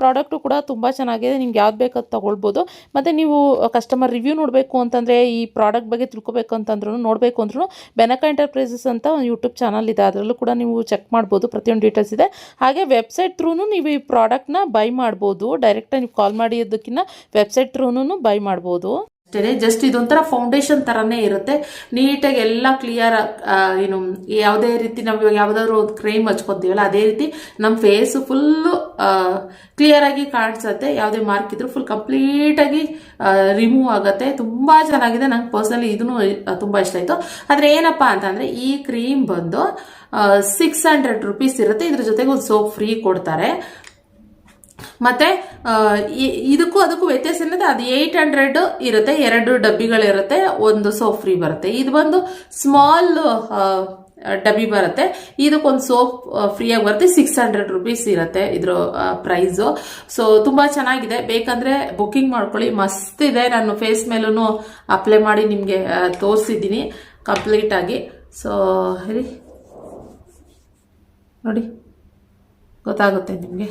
ಪ್ರಾಡಕ್ಟು ಕೂಡ ತುಂಬ ಚೆನ್ನಾಗಿದೆ. ನಿಮ್ಗೆ ಯಾವ್ದು ಬೇಕು ಅದು ತೊಗೊಳ್ಬೋದು. ಮತ್ತು ನೀವು ಕಸ್ಟಮರ್ ರಿವ್ಯೂ ನೋಡಬೇಕು ಅಂತಂದರೆ, ಈ ಪ್ರಾಡಕ್ಟ್ ಬಗ್ಗೆ ತಿಳ್ಕೊಬೇಕು ಅಂತಂದ್ರೂ, ನೋಡಬೇಕು ಅಂದ್ರೂ ಬೆನಕ ಎಂಟರ್ಪ್ರೈಸಸ್ ಅಂತ ಒಂದು ಯೂಟ್ಯೂಬ್ ಚಾನಲ್ ಇದೆ, ಅದರಲ್ಲೂ ಕೂಡ ನೀವು ಚೆಕ್ ಮಾಡ್ಬೋದು. ಪ್ರತಿಯೊಂದು ಡೀಟೇಲ್ಸ್ ಇದೆ. ಹಾಗೆ ವೆಬ್ಸೈಟ್ ಥ್ರೂನು ನೀವು ಈ ಪ್ರಾಡಕ್ಟ್ನ ಬೈ ಮಾಡ್ಬೋದು. ಡೈರೆಕ್ಟಾಗಿ ನೀವು ಕಾಲ್ ಮಾಡೋದಕ್ಕಿಂತ ವೆಬ್ಸೈಟ್ ಥ್ರೂನು ಬೈ ಮಾಡ್ಬೋದು. ಅಷ್ಟೇ, ಜಸ್ಟ್ ಇದೊಂಥರ ಫೌಂಡೇಶನ್ ಥರನೇ ಇರುತ್ತೆ. ನೀಟಾಗಿ ಎಲ್ಲ ಕ್ಲಿಯರ್, ಏನು ಯಾವುದೇ ರೀತಿ ನಾವು ಯಾವುದಾದ್ರು ಒಂದು ಕ್ರೀಮ್ ಹಚ್ಕೊತೀವಲ್ಲ, ಅದೇ ರೀತಿ ನಮ್ಮ ಫೇಸು ಫುಲ್ಲು ಕ್ಲಿಯರಾಗಿ ಕಾಣಿಸುತ್ತೆ. ಯಾವುದೇ ಮಾರ್ಕ್ ಇದ್ರೂ ಫುಲ್ ಕಂಪ್ಲೀಟಾಗಿ ರಿಮೂವ್ ಆಗುತ್ತೆ. ತುಂಬ ಚೆನ್ನಾಗಿದೆ. ನಂಗೆ ಪರ್ಸನಲಿ ಇದೂ ತುಂಬ ಇಷ್ಟ ಆಯಿತು. ಆದರೆ ಏನಪ್ಪ ಅಂತಂದರೆ, ಈ ಕ್ರೀಮ್ ಬಂದು 600 ರೂಪೀಸ್ ಇರುತ್ತೆ. ಇದ್ರ ಜೊತೆಗೆ ಒಂದು ಸೋಪ್ ಫ್ರೀ ಕೊಡ್ತಾರೆ. ಮತ್ತೆ ಅದಕ್ಕೂ ವ್ಯತ್ಯಾಸ ಏನಂದ್ರೆ, ಅದು 800 ಇರುತ್ತೆ, 2 ಡಬ್ಬಿಗಳಿರುತ್ತೆ, ಒಂದು ಸೋಪ್ ಫ್ರೀ ಬರುತ್ತೆ. ಇದು ಬಂದು ಸ್ಮಾಲ್ ಡಬ್ಬಿ ಬರುತ್ತೆ. ಇದಕ್ಕೊಂದು ಸೋಪ್ ಫ್ರೀಯಾಗಿ ಬರುತ್ತೆ. 600 ರೂಪೀಸ್ ಇರುತ್ತೆ ಇದ್ರ ಪ್ರೈಸು. ಸೊ ತುಂಬ ಚೆನ್ನಾಗಿದೆ. ಬೇಕಂದ್ರೆ ಬುಕ್ಕಿಂಗ್ ಮಾಡ್ಕೊಳ್ಳಿ, ಮಸ್ತ್ ಇದೆ. ನಾನು ಫೇಸ್ ಮೇಲೂ ಅಪ್ಲೈ ಮಾಡಿ ನಿಮಗೆ ತೋರಿಸಿದ್ದೀನಿ ಕಂಪ್ಲೀಟಾಗಿ. ಸೊ ಹೇಳಿ ನೋಡಿ, ಗೊತ್ತಾಗುತ್ತೆ ನಿಮಗೆ.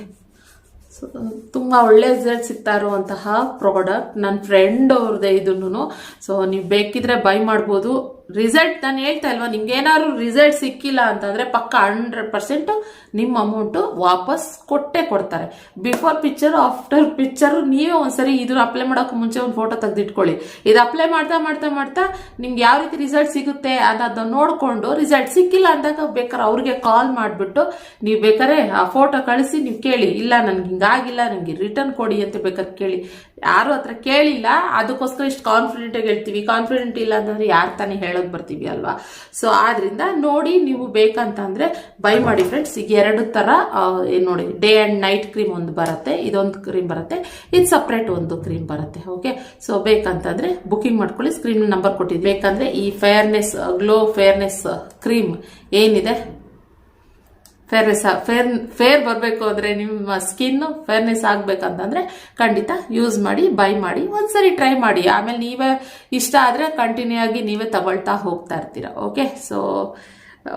ಸೊ ತುಂಬ ಒಳ್ಳೆ ರಿಸಲ್ಟ್ ಸಿಗ್ತಾ ಇರುವಂತಹ ಪ್ರಾಡಕ್ಟ್. ನನ್ನ ಫ್ರೆಂಡ್ ಅವ್ರದ್ದೇ ಇದನ್ನು. ಸೊ ನೀವು ಬೇಕಿದ್ರೆ ಬೈ ಮಾಡ್ಬೋದು. ರಿಸಲ್ಟ್ ನಾನು ಹೇಳ್ತಾ ಇಲ್ವಾ, ನಿಮ್ಗೆ ಏನಾದ್ರು ರಿಸಲ್ಟ್ ಸಿಕ್ಕಿಲ್ಲ ಅಂತಂದರೆ ಪಕ್ಕ 100% ನಿಮ್ಮ ಅಮೌಂಟು ವಾಪಸ್ ಕೊಟ್ಟೇ ಕೊಡ್ತಾರೆ. ಬಿಫೋರ್ ಪಿಕ್ಚರ್, ಆಫ್ಟರ್ ಪಿಕ್ಚರ್ ನೀವೇ ಒಂದ್ಸರಿ ಇದನ್ನು ಅಪ್ಲೈ ಮಾಡೋಕೆ ಮುಂಚೆ ಒಂದು ಫೋಟೋ ತೆಗೆದಿಟ್ಕೊಳ್ಳಿ. ಇದು ಅಪ್ಲೈ ಮಾಡ್ತಾ ಮಾಡ್ತಾ ಮಾಡ್ತಾ ನಿಮ್ಗೆ ಯಾವ ರೀತಿ ರಿಸಲ್ಟ್ ಸಿಗುತ್ತೆ ಅನ್ನೋದನ್ನ ನೋಡಿಕೊಂಡು, ರಿಸಲ್ಟ್ ಸಿಕ್ಕಿಲ್ಲ ಅಂದಾಗ ಬೇಕಾದ್ರೆ ಅವ್ರಿಗೆ ಕಾಲ್ ಮಾಡಿಬಿಟ್ಟು ನೀವು ಬೇಕಾದ್ರೆ ಆ ಫೋಟೋ ಕಳಿಸಿ ನೀವು ಕೇಳಿ, ಇಲ್ಲ ನನಗೆ ಹಿಂಗಾಗಿಲ್ಲ, ನನಗೆ ರಿಟರ್ನ್ ಕೊಡಿ ಅಂತ ಬೇಕಾದ್ರೆ ಕೇಳಿ. ಯಾರು ಹತ್ರ ಕೇಳಿಲ್ಲ, ಅದಕ್ಕೋಸ್ಕರ ಇಷ್ಟು ಕಾನ್ಫಿಡೆಂಟಾಗಿ ಹೇಳ್ತೀವಿ. ಕಾನ್ಫಿಡೆಂಟ್ ಇಲ್ಲ ಅಂತಂದ್ರೆ ಯಾರು ತಾನೇ ಹೇಳೋಕೆ ಬರ್ತೀವಿ ಅಲ್ವಾ. ಸೊ ಆದ್ರಿಂದ ನೋಡಿ, ನೀವು ಬೇಕಂತಂದ್ರೆ ಬೈ ಮಾಡಿ ಫ್ರೆಂಡ್ಸ್. ಈಗ 2 ಥರ ಏನು ನೋಡಿ, ಡೇ ಆ್ಯಂಡ್ ನೈಟ್ ಕ್ರೀಮ್ ಒಂದು ಬರುತ್ತೆ, ಇದೊಂದು ಕ್ರೀಮ್ ಬರುತ್ತೆ, ಇದು ಸಪ್ರೇಟ್ ಒಂದು ಕ್ರೀಮ್ ಬರುತ್ತೆ. ಓಕೆ, ಸೊ ಬೇಕಂತಂದ್ರೆ ಬುಕ್ಕಿಂಗ್ ಮಾಡ್ಕೊಳ್ಳಿ. ಸ್ಕ್ರೀನ್ ನಂಬರ್ ಕೊಟ್ಟಿದ್ವಿ. ಬೇಕಂದ್ರೆ ಈ ಫೇರ್ನೆಸ್ ಗ್ಲೋ ಫೇರ್ನೆಸ್ ಕ್ರೀಮ್ ಏನಿದೆ, ಫೇರ್ ಬರಬೇಕು ಅಂದರೆ, ನಿಮ್ಮ ಸ್ಕಿನ್ ಫೇರ್ನೆಸ್ ಆಗಬೇಕಂತಂದರೆ ಖಂಡಿತ ಯೂಸ್ ಮಾಡಿ, ಬೈ ಮಾಡಿ, ಒಂದ್ಸರಿ ಟ್ರೈ ಮಾಡಿ. ಆಮೇಲೆ ನೀವೇ ಇಷ್ಟ ಆದರೆ ಕಂಟಿನ್ಯೂ ಆಗಿ ನೀವೇ ತಗೊಳ್ತಾ ಹೋಗ್ತಾ ಇರ್ತೀರ. ಓಕೆ, ಸೊ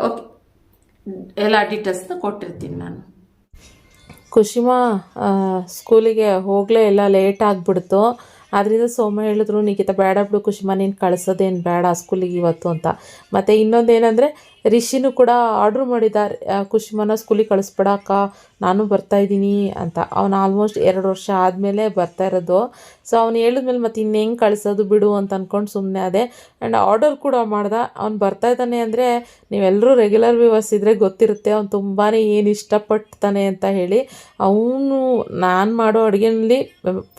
ಓಕೆ, ಎಲ್ಲ ಡೀಟೇಲ್ಸ್ನ ಕೊಟ್ಟಿರ್ತೀನಿ ನಾನು. ಕುಶಿಮಾ ಸ್ಕೂಲಿಗೆ ಹೋಗಲೇ ಎಲ್ಲ ಲೇಟ್ ಆಗಿಬಿಡ್ತು. ಆದ್ದರಿಂದ ಸೋಮ ಹೇಳಿದ್ರು, ನಿಖಿತ ಬೇಡ ಬಿಡು ಕುಶಿಮಾ, ನೀನು ಕಳಿಸೋದೇನು ಬೇಡ ಸ್ಕೂಲಿಗೆ ಇವತ್ತು ಅಂತ. ಮತ್ತು ಇನ್ನೊಂದೇನೆಂದರೆ, ರಿಷಿನೂ ಕೂಡ ಆರ್ಡ್ರ್ ಮಾಡಿದ್ದಾರೆ, ಕುಶಿಮಾನ ಸ್ಕೂಲಿಗೆ ಕಳಿಸ್ಬೇಡ ಅಕ್ಕ, ನಾನು ಬರ್ತಾಯಿದ್ದೀನಿ ಅಂತ. ಅವನು ಆಲ್ಮೋಸ್ಟ್ 2 ವರ್ಷ ಆದಮೇಲೆ ಬರ್ತಾ ಇರೋದು. ಸೊ ಅವ್ನು ಹೇಳಿದ್ಮೇಲೆ ಮತ್ತೆ ಇನ್ನು ಹೆಂಗೆ ಕಳಿಸೋದು ಬಿಡು ಅಂತ ಅಂದ್ಕೊಂಡು ಸುಮ್ಮನೆ ಅದೇ. ಆ್ಯಂಡ್ ಆರ್ಡರ್ ಕೂಡ ಮಾಡ್ದೆ. ಅವ್ನು ಬರ್ತಾ ಇದ್ದಾನೆ ಅಂದರೆ, ನೀವೆಲ್ಲರೂ ರೆಗ್ಯುಲರ್ ವ್ಯೂವರ್ಸ್ ಇದ್ದರೆ ಗೊತ್ತಿರುತ್ತೆ ಅವ್ನು ತುಂಬಾ ಏನು ಇಷ್ಟಪಡ್ತಾನೆ ಅಂತ ಹೇಳಿ. ಅವನು ನಾನು ಮಾಡೋ ಅಡುಗೆಯಲ್ಲಿ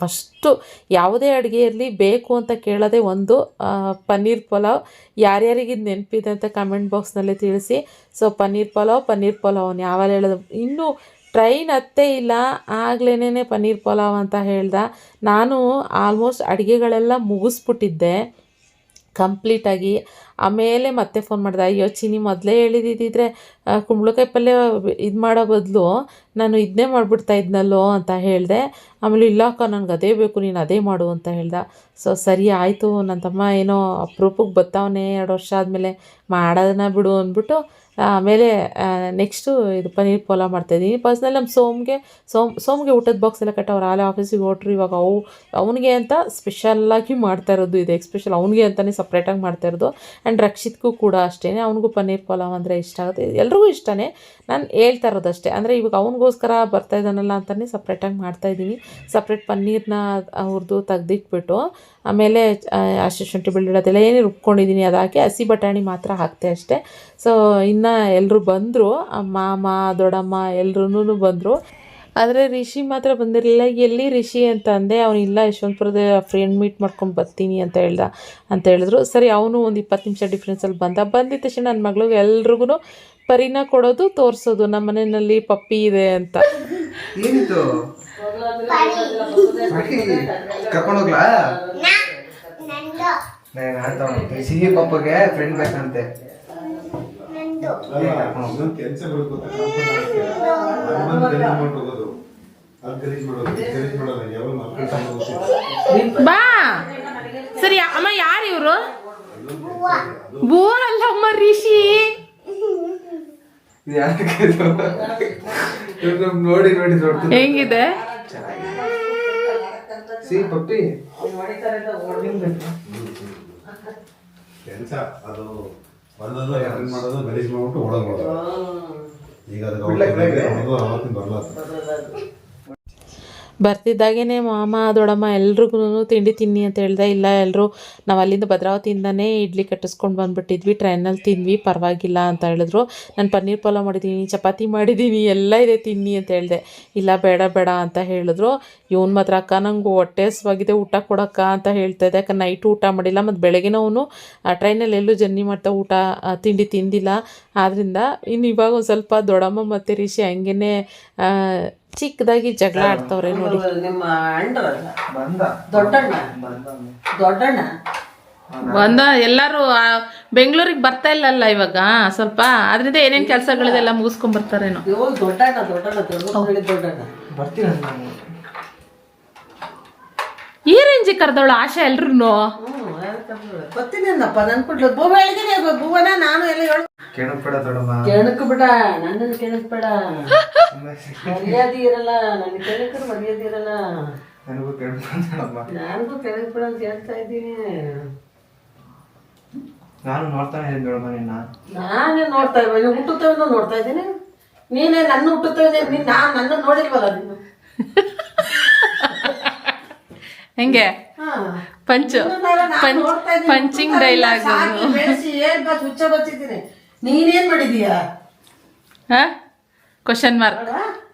ಫಸ್ಟು ಯಾವುದೇ ಅಡುಗೆ ಇರಲಿ ಬೇಕು ಅಂತ ಕೇಳೋದೇ ಒಂದು ಪನ್ನೀರ್ ಪಲಾವ್. ಯಾರ್ಯಾರಿಗೆ ಇದು ನೆನಪಿದೆ ಅಂತ ಕಮೆಂಟ್ ಬಾಕ್ಸ್ನಲ್ಲಿ ತಿಳಿಸಿ. ಸೊ ಪನ್ನೀರ್ ಪಲಾವ್ ಅವ್ನು ಯಾವಾಗ ಹೇಳೋದು, ಇನ್ನೂ ಟ್ರೈನ್ ಹತ್ತೇ ಇಲ್ಲ ಆಗ್ಲೇನೇ ಪನ್ನೀರ್ ಪಲಾವ್ ಅಂತ ಹೇಳ್ದೆ. ನಾನು ಆಲ್ಮೋಸ್ಟ್ ಅಡುಗೆಗಳೆಲ್ಲ ಮುಗಿಸ್ಬಿಟ್ಟಿದ್ದೆ ಕಂಪ್ಲೀಟಾಗಿ. ಆಮೇಲೆ ಮತ್ತೆ ಫೋನ್ ಮಾಡಿದೆ, ಅಯ್ಯೋ ಚಿನ್ನಿ ಮೊದಲೇ ಹೇಳಿದ್ದಿದ್ರೆ ಕುಂಬಳಕಾಯಿ ಪಲ್ಯ ಇದು ಮಾಡೋ ಬದಲು ನಾನು ಇದನ್ನೇ ಮಾಡಿಬಿಡ್ತಾ ಇದ್ನಲ್ಲೋ ಅಂತ ಹೇಳಿದೆ. ಆಮೇಲೆ ಇಲ್ಲ ಅಕ್ಕ ನನಗೆ ಅದೇ ಬೇಕು, ನೀನು ಅದೇ ಮಾಡು ಅಂತ ಹೇಳ್ದೆ. ಸೊ ಸರಿ ಆಯಿತು, ನನ್ನ ತಮ್ಮ ಏನೋ ಅಪರೂಪಕ್ಕೆ ಬರ್ತಾವನೆ 2 ವರ್ಷ ಆದಮೇಲೆ ಮಾಡೋದನ್ನ ಬಿಡು ಅಂದ್ಬಿಟ್ಟು ಆಮೇಲೆ ನೆಕ್ಸ್ಟು ಇದು ಪನ್ನೀರ್ ಪಲಾವ್ ಮಾಡ್ತಾಯಿದ್ದೀನಿ. ಪರ್ಸ್ನಲ್ ನಮ್ಮ ಸೋಮ್ಗೆ ಊಟದ ಬಾಕ್ಸ್ ಎಲ್ಲ ಕಟ್ಟವ್ರು, ಆಲೆ ಆಫೀಸಿಗೆ ಹೊಟ್ರು. ಇವಾಗ ಅವನಿಗೆ ಅಂತ ಸ್ಪೆಷಲ್ಲಾಗಿ ಮಾಡ್ತಾ ಇರೋದು ಇದು, ಎಕ್ಸ್ಪೆಷಲ್ ಅವನಿಗೆ ಅಂತಲೇ ಸಪ್ರೇಟಾಗಿ ಮಾಡ್ತಾ ಇರೋದು. ಆ್ಯಂಡ್ ರಕ್ಷಿತ್ಗೂ ಕೂಡ ಅಷ್ಟೇ, ಅವನಿಗೂ ಪನ್ನೀರ್ ಪಲಾವ್ ಅಂದರೆ ಇಷ್ಟ ಆಗುತ್ತೆ, ಎಲ್ರಿಗೂ ಇಷ್ಟನೇ. ನಾನು ಹೇಳ್ತಾ ಇರೋದಷ್ಟೇ, ಅಂದರೆ ಇವಾಗ ಅವನಿಗೋಸ್ಕರ ಬರ್ತಾ ಇದ್ದಾನಲ್ಲ ಅಂತಲೇ ಸಪ್ರೇಟಾಗಿ ಮಾಡ್ತಾಯಿದ್ದೀನಿ. ಸಪ್ರೇಟ್ ಪನ್ನೀರನ್ನ ಹುರಿದು ತೆಗ್ದಿಟ್ಬಿಟ್ಟು ಆಮೇಲೆ ಹಸಿ ಶುಂಠಿ ಬೆಳ್ಳುಳ್ಳಿ ಅದೆಲ್ಲ ಏನೇ ರುಬ್ಕೊಂಡಿದ್ದೀನಿ ಅದು ಹಾಕಿ ಹಸಿ ಬಟಾಣಿ ಮಾತ್ರ ಹಾಕ್ತೆ ಅಷ್ಟೇ. ಸೊ ಇನ್ನು ಎಲ್ಲರೂ ಬಂದರು, ಮಾಮ ದೊಡ್ಡಮ್ಮ ಎಲ್ಲರೂ ಬಂದರು. ಆದರೆ ರಿಷಿ ಮಾತ್ರ ಬಂದಿರಲಿಲ್ಲ. ಎಲ್ಲಿ ರಿಷಿ ಅಂತ ಅಂದೆ, ಅವನಿಲ್ಲ ಯಶವಂತಪುರದ ಫ್ರೆಂಡ್ ಮೀಟ್ ಮಾಡ್ಕೊಂಡು ಬರ್ತೀನಿ ಅಂತ ಹೇಳಿದ್ರು. ಸರಿ ಅವನು ಒಂದು 20 ನಿಮಿಷ ಡಿಫ್ರೆನ್ಸಲ್ಲಿ ಬಂದಿದ್ದ ತಕ್ಷಣ ನನ್ನ ಮಗಳಿಗೆ ಎಲ್ರಿಗೂ ಪರಿನ ಕೊಡೋದು, ತೋರಿಸೋದು ನಮ್ಮ ಮನೆಯಲ್ಲಿ ಪಪ್ಪಿ ಇದೆ ಅಂತ. ಸಿಹಿ ಪಪ್ಪಗೆ ಫ್ರೆಂಡ್ ಬೇಕಂತೆ. ಬಾ ಸರಿ ಅಮ್ಮ, ಯಾರು ಇವರು? ಬೂ ಅಲ್ಲ ಅಮ್ಮ, ರಿಷಿ. ನೋಡಿ ಹೆಂಗಿದೆ ಸಿಹಿ ಪಪ್ಪಿ? ಅದು ಮಾಡೋದು ಗಲೀಜ್ ಮಾಡ್ಬಿಟ್ಟು ಒಳಗೆ ಈಗ ಬರ್ತಿದ್ದಾಗೇ ಮಾಮ ದೊಡ್ಡಮ್ಮ ಎಲ್ರಿಗೂ ತಿಂಡಿ ತಿನ್ನಿ ಅಂತ ಹೇಳ್ದೆ. ಇಲ್ಲ ಎಲ್ಲರೂ ನಾವು ಅಲ್ಲಿಂದ ಭದ್ರಾವತಿಯಿಂದನೇ ಇಡ್ಲಿ ಕಟ್ಟಿಸ್ಕೊಂಡು ಬಂದುಬಿಟ್ಟಿದ್ವಿ, ಟ್ರೈನಲ್ಲಿ ತಿಂದ್ವಿ, ಪರವಾಗಿಲ್ಲ ಅಂತ ಹೇಳಿದ್ರು. ನಾನು ಪನ್ನೀರ್ ಪಲಾವ್ ಮಾಡಿದ್ದೀನಿ, ಚಪಾತಿ ಮಾಡಿದ್ದೀನಿ, ಎಲ್ಲ ಇದೆ ತಿನ್ನಿ ಅಂತ ಹೇಳಿದೆ. ಇಲ್ಲ ಬೇಡ ಅಂತ ಹೇಳಿದ್ರು. ಇವನು ಮಾತ್ರ ಅಕ್ಕ ನಂಗೆ ಹೊಟ್ಟೆ ಹಸ್ವಾಗಿದೆ, ಊಟ ಕೊಡಕ್ಕ ಅಂತ ಹೇಳ್ತಾ ಇದ್ದೆ. ಯಾಕಂದ್ರೆ ನೈಟು ಊಟ ಮಾಡಿಲ್ಲ, ಮತ್ತು ಬೆಳಗ್ಗೆನೂ ಅವನು ಟ್ರೈನಲ್ಲಿ ಎಲ್ಲೂ ಜರ್ನಿ ಮಾಡ್ತಾ ತಿಂಡಿ ತಿಂದಿಲ್ಲ. ಆದ್ದರಿಂದ ಇನ್ನು ಇವಾಗ ಒಂದು ಸ್ವಲ್ಪ ದೊಡ್ಡಮ್ಮ ಮತ್ತು ರಿಷಿ ಹಂಗೇ ಚಿಕ್ಕದಾಗಿ ಜಗಳ ಆಡ್ತವ್ರೆ ನೋಡಿ. ನಿಮ್ಮ ಅಣ್ಣರಲ್ಲ ದೊಡ್ಡಣ್ಣ ಬಂದ ಎಲ್ಲರೂ ಬೆಂಗಳೂರಿಗೆ ಬರ್ತಾ ಇಲ್ಲಲ್ಲ ಇವಾಗ ಸ್ವಲ್ಪ, ಅದರಿಂದ ಏನೇನು ಕೆಲಸಗಳಿದೆಲ್ಲ ಮುಗಿಸ್ಕೊಂಡ್ ಬರ್ತಾರೇನೋ. ದೊಡ್ಡಣ್ಣ ಈ ರೇಂಜಿ ಕರೆದವಳು ಆಶಾ ಎಲ್ರು ಗೊತ್ತಿದ್ದೀನಪ್ಪ. ನನ್ ಕೊಡ್ಲು ಭುವನ ನಾನು ಎಲ್ಲ ಹೇಳು. ಕೆಣಕ್ ಬಿಡ, ನನ್ನನ್ನು ಕೆಣಕ್ ಬೇಡ. ಮರ್ಯಾದೆ ಇರಲ್ಲ, ನನ್ ಕೆಣಕರು ಮರ್ಯಾದೆ ಇರಲ್ಲ. ನನಗೂ ಕೆಣಕ್ ಬಿಡ ಅಂತ ಹೇಳ್ತಾ ಇದ್ದೀನಿ. ನಾನು ನೋಡ್ತಾನೆ ಇದ್ದೀನಿ, ನಾನೇ ನೋಡ್ತಾ ಇದ್ದೀನಿ, ಹುಟ್ಟುತ್ತವೆ ನೋಡ್ತಾ ಇದ್ದೀನಿ. ನೀನೇ ನನ್ನ ಹುಟ್ಟುತ್ತವೆ, ನಾನು ನನ್ನ ನೋಡಿಲ್ವಲ್ಲ ನೀನು. ಹೆಂಗೆ ಪಂಚಿಂಗ್ ಡೈಲಾಗ್ ಹುಚ್ಚ ಬಚ್ಚಿದ್ದೀನಿ. ನೀನೇನ್ ಮಾಡಿದೀಯಾ? ಕ್ವಶನ್ ಮಾರ್ಕ್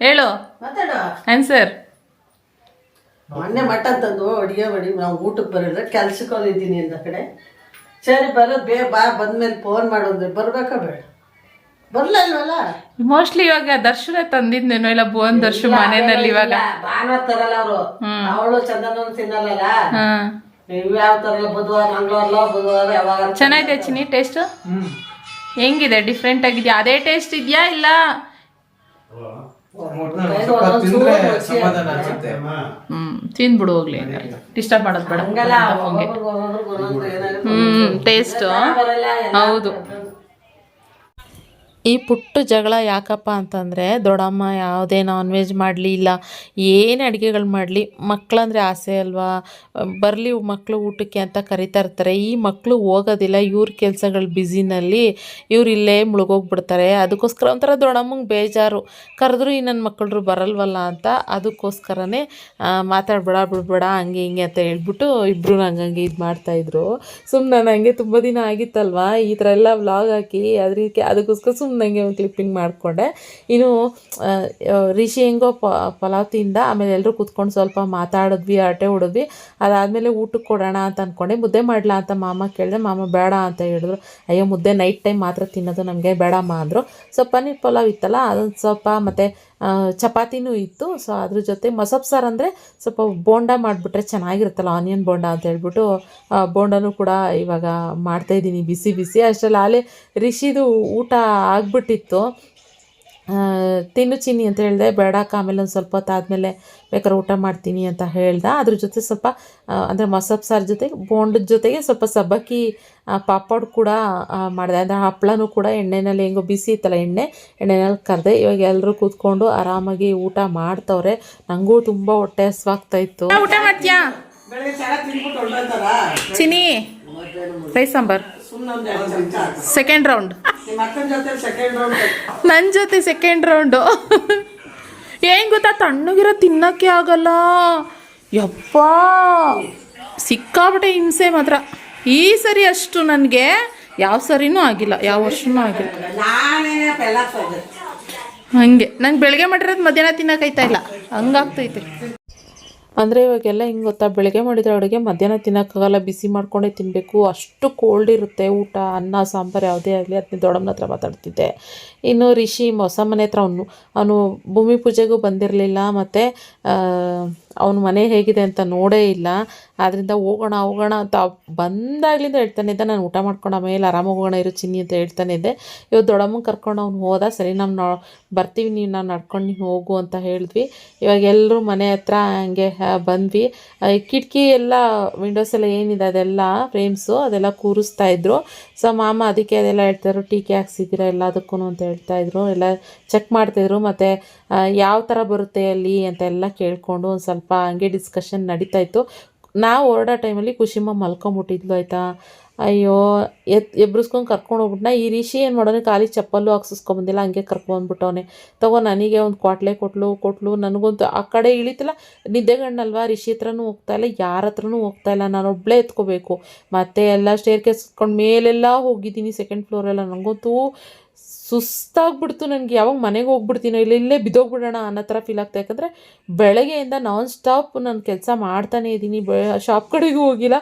ಹೇಳು, ಮಾತಾಡ ಆನ್ಸರ್. ಮೊನ್ನೆ ಮಟನ್ ತಂದು ಅಡಿಗೆ ಮಾಡಿ ನಾವು ಊಟಕ್ಕೆ ಬರೋದ್ರೆ ಕೆಲ್ಸಕ್ಕೆ ಹೋಗಿದ್ದೀನಿ ಅಂತ ಕಡೆ. ಸರಿ ಬರೋದು ಬಾ, ಬಂದ್ಮೇಲೆ ಫೋನ್ ಮಾಡೋದ್ರೆ ಬರ್ಬೇಕಾ ಬೇಡ? ಬರ್ಲಲ್ವಲ್ಲ. ಮೋಸ್ಟ್ಲಿ ಇವಾಗ ದರ್ಶನ ತಂದಿದ್ನೇನೋ, ಇಲ್ಲ ಭುವನ್ ದರ್ಶನ್ ಮನೆಯಲ್ಲಿ ಇವಾಗ ಭಾನುವಾರ ತರಲ್ಲ ಅವರು. ಅವಳು ಚಂದನ ತಿನ್ನಲ್ಲ, ಇವ್ ಯಾವ ತರಲ್ಲ. ಬುಧವಾರ ಮಂಗಳವಾರ ಯಾವಾಗ. ಚೆನ್ನಾಗಿದೆ ಚಿನ್ನಿ, ಟೇಸ್ಟ್ ಹೆಂಗಿದೆ? ಡಿಫ್ರೆಂಟ್ ಆಗಿದ್ಯಾ? ಅದೇ ಟೇಸ್ಟ್ ಇದೆಯಾ ಇಲ್ಲ ತಿಂದ್ಬಿಡು ಹೋಗ್ಲಿ, ಡಿಸ್ಟರ್ಬ್ ಮಾಡೋದು ಬೇಡ. ಟೇಸ್ಟ್ ಹೌದು. ಈ ಪುಟ್ಟ ಜಗಳ ಯಾಕಪ್ಪ ಅಂತಂದರೆ, ದೊಡ್ಡಮ್ಮ ಯಾವುದೇ ನಾನ್ ವೆಜ್ ಮಾಡಲಿ ಇಲ್ಲ ಏನು ಅಡುಗೆಗಳು ಮಾಡಲಿ, ಮಕ್ಕಳಂದರೆ ಆಸೆ ಅಲ್ವಾ, ಬರಲಿ ಮಕ್ಕಳು ಊಟಕ್ಕೆ ಅಂತ ಕರಿತಾ ಇರ್ತಾರೆ. ಈ ಮಕ್ಕಳು ಹೋಗೋದಿಲ್ಲ, ಇವ್ರ ಕೆಲಸಗಳು ಬ್ಯುಸಿನಲ್ಲಿ ಇವ್ರು ಇಲ್ಲೇ ಮುಳುಗೋಗ್ಬಿಡ್ತಾರೆ. ಅದಕ್ಕೋಸ್ಕರ ಒಂಥರ ದೊಡ್ಡಮ್ಮಂಗೆ ಬೇಜಾರು, ಕರೆದ್ರು ಈ ನನ್ನ ಮಕ್ಕಳು ಬರಲ್ವಲ್ಲ ಅಂತ. ಅದಕ್ಕೋಸ್ಕರನೇ ಬಿಡಬೇಡ ಹಂಗೆ ಹಿಂಗೆ ಅಂತ ಹೇಳ್ಬಿಟ್ಟು ಇಬ್ಬರು ಹಂಗಂಗೆ ಇದು ಮಾಡ್ತಾಯಿದ್ರು. ಸುಮ್ಮನೆ ನಾನು ಹಂಗೆ ತುಂಬ ದಿನ ಆಗಿತ್ತಲ್ವ ಈ ಥರ ಎಲ್ಲ ವ್ಲಾಗ್ ಹಾಕಿ, ಅದಕ್ಕೋಸ್ಕರ ನಂಗೆ ಒಂದು ಕ್ಲಿಪ್ಪಿಂಗ್ ಮಾಡಿಕೊಂಡೆ. ಇನ್ನು ರಿಷಿ ಹೆಂಗೋ ಪಲಾವ್ ತಿಂದ, ಆಮೇಲೆ ಎಲ್ಲರೂ ಕೂತ್ಕೊಂಡು ಸ್ವಲ್ಪ ಮಾತಾಡಿದ್ವಿ, ಹರಟೆ ಹೊಡಿದ್ವಿ. ಅದಾದಮೇಲೆ ಊಟಕ್ಕೆ ಕೊಡೋಣ ಅಂತ ಅಂದ್ಕೊಂಡೆ. ಮುದ್ದೆ ಮಾಡಲಾ ಅಂತ ಮಾಮ ಕೇಳಿದೆ, ಮಾಮ ಬೇಡ ಅಂತ ಹೇಳಿದ್ರು. ಅಯ್ಯೋ ಮುದ್ದೆ ನೈಟ್ ಟೈಮ್ ಮಾತ್ರ ತಿನ್ನೋದು, ನಮಗೆ ಬೇಡಮ್ಮ ಅಂದರು. ಸೊ ಪನ್ನೀರ್ ಪಲಾವ್ ಇತ್ತಲ್ಲ ಅದೊಂದು ಸ್ವಲ್ಪ, ಮತ್ತು ಚಪಾತಿನೂ ಇತ್ತು. ಸೊ ಅದ್ರ ಜೊತೆ ಮಸೊಪ್ಪು ಸಾರು ಅಂದರೆ ಸ್ವಲ್ಪ ಬೋಂಡ ಮಾಡಿಬಿಟ್ರೆ ಚೆನ್ನಾಗಿರುತ್ತಲ್ಲ, ಆನಿಯನ್ ಬೋಂಡ ಅಂತ ಹೇಳ್ಬಿಟ್ಟು ಬೋಂಡನೂ ಕೂಡ ಇವಾಗ ಮಾಡ್ತಾಯಿದ್ದೀನಿ ಬಿಸಿ ಬಿಸಿ. ಅಷ್ಟರಲ್ಲಿ ಆಲೇ ರಿಷಿದು ಊಟ ಆಗಿಬಿಟ್ಟಿತ್ತು. ತಿನ್ನು ಚಿನ್ನಿ ಅಂತ ಹೇಳಿದೆ, ಬೇಡಕ್ಕ ಆಮೇಲೆ ಒಂದು ಸ್ವಲ್ಪ ಹೊತ್ತು ಆದಮೇಲೆ ಬೇಕಾದ್ರೆ ಊಟ ಮಾಡ್ತೀನಿ ಅಂತ ಹೇಳ್ದೆ. ಅದ್ರ ಜೊತೆ ಸ್ವಲ್ಪ ಅಂದರೆ ಮಸೊಪ್ಪು ಸಾರು ಜೊತೆಗೆ ಬೋಂಡದ ಜೊತೆಗೆ ಸ್ವಲ್ಪ ಸಬ್ಬಕ್ಕಿ ಪಾಪಡ್ ಕೂಡ ಮಾಡಿದೆ. ಅಂದರೆ ಹಪ್ಪಳನೂ ಕೂಡ ಎಣ್ಣೆಯಲ್ಲಿ ಹೆಂಗೋ ಬಿಸಿ ಇತ್ತಲ್ಲ ಎಣ್ಣೆನಲ್ಲಿ ಕರೆದೆ. ಇವಾಗ ಎಲ್ಲರೂ ಕೂತ್ಕೊಂಡು ಆರಾಮಾಗಿ ಊಟ ಮಾಡ್ತವ್ರೆ. ನನಗೂ ತುಂಬ ಹೊಟ್ಟೆ ಹಸ್ವಾಗ್ತಾಯಿತ್ತು. ಊಟ ಮಾಡ್ತೀಯಾ Chini? Rice sambar second round, ನನ್ನ ಜೊತೆ ಸೆಕೆಂಡ್ ರೌಂಡು. ಏನು ಗೊತ್ತಾ, ತಣ್ಣಗಿರೋ ತಿನ್ನೋಕ್ಕೆ ಆಗಲ್ಲ ಯಪ್ಪ, ಸಿಕ್ಕಾಬಿಟ್ಟೆ ಹಿಂಸೆ ಮಾತ್ರ. ಈ ಸರಿ ಅಷ್ಟು ನನಗೆ ಯಾವ ಸರಿನೂ ಆಗಿಲ್ಲ, ಯಾವ ವರ್ಷನೂ ಆಗಿಲ್ಲ. ಹಂಗೆ ನಂಗೆ ಬೆಳಗ್ಗೆ ಮಾಡಿರೋದು ಮಧ್ಯಾಹ್ನ ತಿನ್ನೋಕ್ಕಾಯ್ತಾ ಇಲ್ಲ, ಹಂಗಾಗ್ತೈತೆ. ಅಂದರೆ ಇವಾಗೆಲ್ಲ ಹಿಂಗೆ ಗೊತ್ತಾ, ಬೆಳಗ್ಗೆ ಮಾಡಿದ್ರೆ ಅಡುಗೆ ಮಧ್ಯಾಹ್ನ ತಿನ್ನೋಕ್ಕಾಗಲ್ಲ, ಬಿಸಿ ಮಾಡ್ಕೊಂಡೇ ತಿನ್ನಬೇಕು, ಅಷ್ಟು ಕೋಲ್ಡ್ ಇರುತ್ತೆ ಊಟ. ಅನ್ನ ಸಾಂಬಾರು ಯಾವುದೇ ಆಗಲಿ. ಅದನ್ನ ದೊಡ್ಡಮ್ಮನ ಹತ್ರ ಮಾತಾಡ್ತಿದ್ದೆ. ಇನ್ನು ರಿಷಿ ಹೊಸ ಮನೆ ಹತ್ರ ಅವನು ಭೂಮಿ ಪೂಜೆಗೂ ಬಂದಿರಲಿಲ್ಲ, ಮತ್ತು ಅವನ ಮನೆ ಹೇಗಿದೆ ಅಂತ ನೋಡೇ ಇಲ್ಲ. ಆದ್ದರಿಂದ ಹೋಗೋಣ ಅಂತ ಬಂದಾಗ್ಲಿಂದ ಹೇಳ್ತಾನೆ ಇದ್ದೆ, ನಾನು ಊಟ ಮಾಡ್ಕೊಂಡು ಆಮೇಲೆ ಆರಾಮಾಗಿ ಹೋಗೋಣ ಇರು ಚಿನ್ನಿ ಅಂತ ಹೇಳ್ತಾನೆ ಇದ್ದೆ. ಇವತ್ತು ದೊಡ್ಡಮ್ಮನ ಕರ್ಕೊಂಡು ಅವ್ನು ಹೋದ. ಸರಿ ನಾವು ಬರ್ತೀವಿ, ನಾವು ನಡ್ಕೊಂಡು ನೀನು ಹೋಗು ಅಂತ ಹೇಳಿದ್ವಿ. ಇವಾಗ ಎಲ್ಲರೂ ಮನೆ ಹತ್ರ ಹಂಗೆ ಬಂದ್ವಿ. ಕಿಟಕಿ ಎಲ್ಲ ವಿಂಡೋಸ್ ಎಲ್ಲ ಏನಿದೆ ಅದೆಲ್ಲ ಫ್ರೇಮ್ಸು ಅದೆಲ್ಲ ಕೂರಿಸ್ತಾಯಿದ್ರು. ಸೊ ಮಾಮ ಅದಕ್ಕೆ ಅದೆಲ್ಲ ಹೇಳ್ತಾಯಿದ್ರು, ಟೀಕೆ ಹಾಕ್ಸಿದ್ದೀರಾ ಎಲ್ಲದಕ್ಕೂ ಅಂತ ಹೇಳ್ತಾಯಿದ್ರು. ಎಲ್ಲ ಚೆಕ್ ಮಾಡ್ತಾಯಿದ್ರು. ಮತ್ತು ಯಾವ ಥರ ಬರುತ್ತೆ ಅಲ್ಲಿ ಅಂತೆಲ್ಲ ಕೇಳಿಕೊಂಡು ಒಂದು ಸ್ವಲ್ಪ ಹಂಗೆ ಡಿಸ್ಕಷನ್ ನಡೀತಾಯಿತ್ತು. ನಾವು ಹೊರಡೋ ಟೈಮಲ್ಲಿ ಖುಷಿಮ್ಮ ಮಲ್ಕೊಂಬಿಟ್ಟಿದ್ಲು ಆಯಿತಾ. ಅಯ್ಯೋ ಎಬ್ರಿಸ್ಕೊಂಡು ಕರ್ಕೊಂಡು ಹೋಗ್ಬಿಟ್ನ. ಈ ರಿಷಿ ಏನು ಮಾಡೋನೆ, ಖಾಲಿ ಚಪ್ಪಲ್ಲು ಹಾಕ್ಸಿಸ್ಕೊಂಬಂದಿಲ್ಲ, ಹಂಗೆ ಕರ್ಕೊಂಡ್ಬಿಟ್ಟವನೆ. ತಗೋ ನನಗೆ ಒಂದು ಕ್ವಾಟ್ಲೆ ಕೊಟ್ಲು. ನನಗಂತೂ ಆ ಕಡೆ ಇಳಿತಿಲ್ಲ, ನಿದ್ದೆಗಣ್ಣಲ್ವ, ರಿಷಿ ಹತ್ರನೂ ಹೋಗ್ತಾಯಿಲ್ಲ, ಯಾರ ಹತ್ರನೂ ಹೋಗ್ತಾಯಿಲ್ಲ, ನಾನು ಒಬ್ಬಳೇ ಎತ್ಕೋಬೇಕು. ಮತ್ತು ಎಲ್ಲ ಸ್ಟೇರ್ ಕೇಸ್ ಎತ್ಕೊಂಡು ಮೇಲೆಲ್ಲ ಹೋಗಿದ್ದೀನಿ, ಸೆಕೆಂಡ್ ಫ್ಲೋರೆಲ್ಲ. ನನಗಂತೂ ಸುಸ್ತಾಗ್ಬಿಡ್ತು. ನನಗೆ ಯಾವಾಗ ಮನೆಗೆ ಹೋಗ್ಬಿಡ್ತೀನೋ ಇಲ್ಲೇ ಬಿದ್ದೋಗ್ಬಿಡೋಣ ಅನ್ನೋ ಥರ ಫೀಲ್ ಆಗ್ತಾ. ಯಾಕಂದರೆ ಬೆಳಗ್ಗೆಯಿಂದ ನಾನ್ ಸ್ಟಾಪ್ ನಾನು ಕೆಲಸ ಮಾಡ್ತಾನೇ ಇದ್ದೀನಿ. ಶಾಪ್ ಕಡೆಗೂ ಹೋಗಿಲ್ಲ.